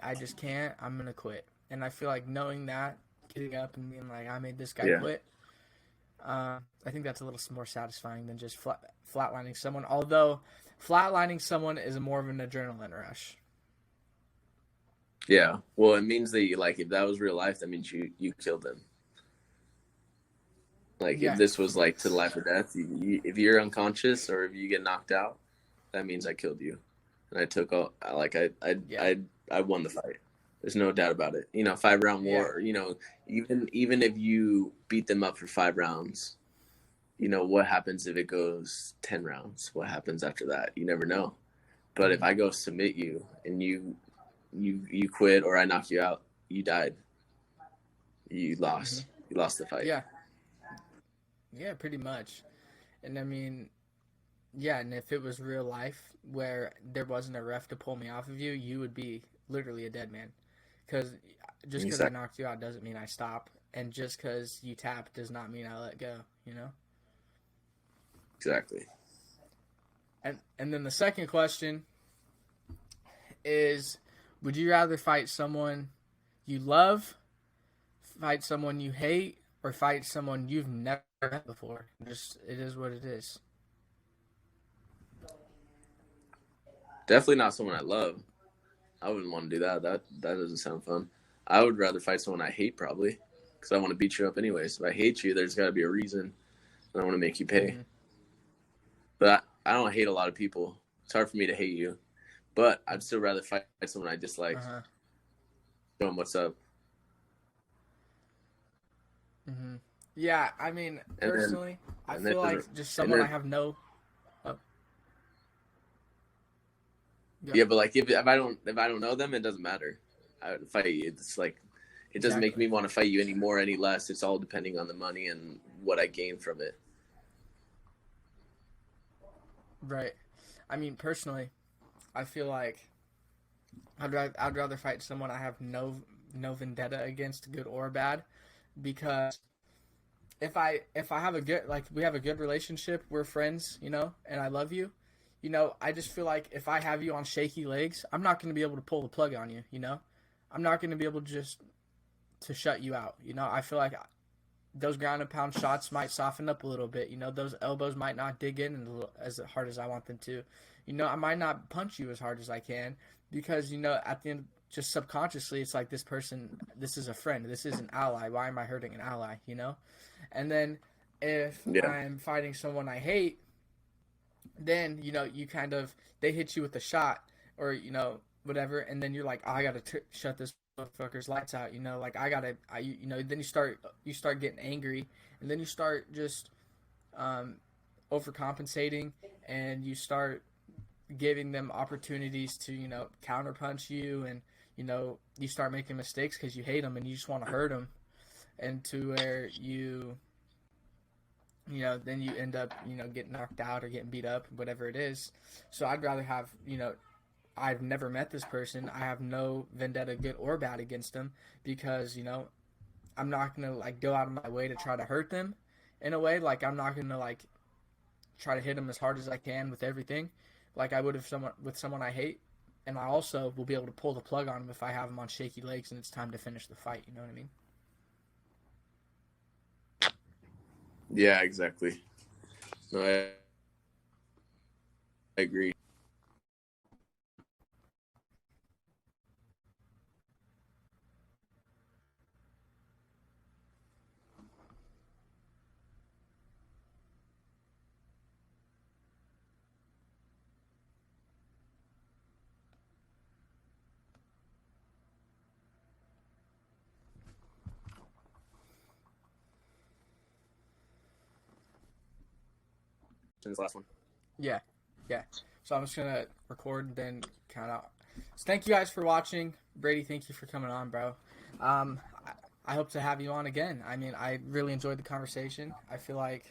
I just can't. I'm gonna quit. And I feel like knowing that, getting up and being like, I made this guy Yeah. quit. I think that's a little more satisfying than just flatlining someone. Although flatlining someone is more of an adrenaline rush. Yeah. Well, it means that if that was real life, that means you killed them. Like Yeah. if this was like to life or death, if you're unconscious or if you get knocked out, that means I killed you, and I took all Yeah. I won the fight. There's no doubt about it. 5 round Yeah. war. Even if you beat them up for 5 rounds, what happens if it goes 10 rounds? What happens after that? You never know. But if I go submit you and you quit or I knock you out, you died. You lost. You lost the fight. Yeah. Yeah, pretty much. And I mean, yeah, and if it was real life where there wasn't a ref to pull me off of you, you would be literally a dead man. Because just because I Exactly. knocked you out doesn't mean I stop, and just because you tap does not mean I let go. Exactly. And then the second question is, would you rather fight someone you love, fight someone you hate, or fight someone you've never met before? Just it is what it is. Definitely not someone I love. I wouldn't want to do that. That doesn't sound fun. I would rather fight someone I hate probably because I want to beat you up anyways. If I hate you, there's got to be a reason, and I want to make you pay. Mm-hmm. But I don't hate a lot of people. It's hard for me to hate you, but I'd still rather fight someone I dislike. Uh-huh. Show them what's up. Mm-hmm. Yeah, I mean, And then personally, I and then feel like just and someone I then have no. Oh, go. yeah, but if I don't know them, it doesn't matter. I would fight you. It's like it doesn't make Exactly. me want to fight you any more, any less. It's all depending on the money and what I gain from it. Right. I mean, personally, I feel like I'd rather fight someone I have no vendetta against, good or bad, because if I have a good, like, we have a good relationship, we're friends, and I love you, I just feel like if I have you on shaky legs, I'm not going to be able to pull the plug on you. I'm not going to be able to shut you out. I feel like those ground and pound shots might soften up a little bit. Those elbows might not dig in as hard as I want them to. I might not punch you as hard as I can because, at the end, just subconsciously, it's like this is a friend. This is an ally. Why am I hurting an ally? And then if Yeah, I'm fighting someone I hate, then, you kind of, they hit you with a shot or, whatever. And then you're like, oh, I got to shut this motherfucker's lights out, like then you start getting angry, and then you start just um, overcompensating, and you start giving them opportunities to counterpunch you, and you start making mistakes because you hate them and you just want to hurt them, and to where then you end up getting knocked out or getting beat up, whatever it is. So I'd rather have I've never met this person. I have no vendetta, good or bad, against them because, I'm not going to, like, go out of my way to try to hurt them in a way. Like, I'm not going to, like, try to hit them as hard as I can with everything like I would with someone I hate. and I also will be able to pull the plug on him if I have him on shaky legs and it's time to finish the fight. You know what I mean? Yeah, exactly. No, I agree. This last one. Yeah, yeah. So I'm just gonna record and then count out. So thank you guys for watching. Brady, thank you for coming on, bro. I hope to have you on again. I mean, I really enjoyed the conversation. I feel like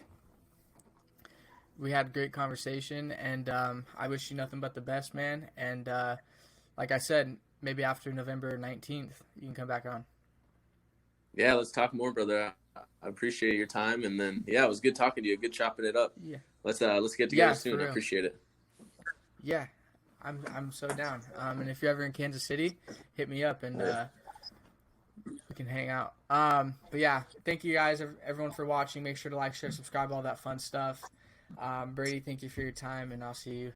we had a great conversation, and I wish you nothing but the best, man. And like I said, maybe after November 19th, you can come back on. Yeah, let's talk more, brother. I appreciate your time, and then yeah, it was good talking to you. Good chopping it up. Yeah. Let's get together Yeah, soon. for I real. appreciate it. Yeah, I'm so down. And if you're ever in Kansas City, hit me up and we can hang out. But yeah, thank you guys, everyone, for watching. Make sure to like, share, subscribe, all that fun stuff. Brady, thank you for your time, and I'll see you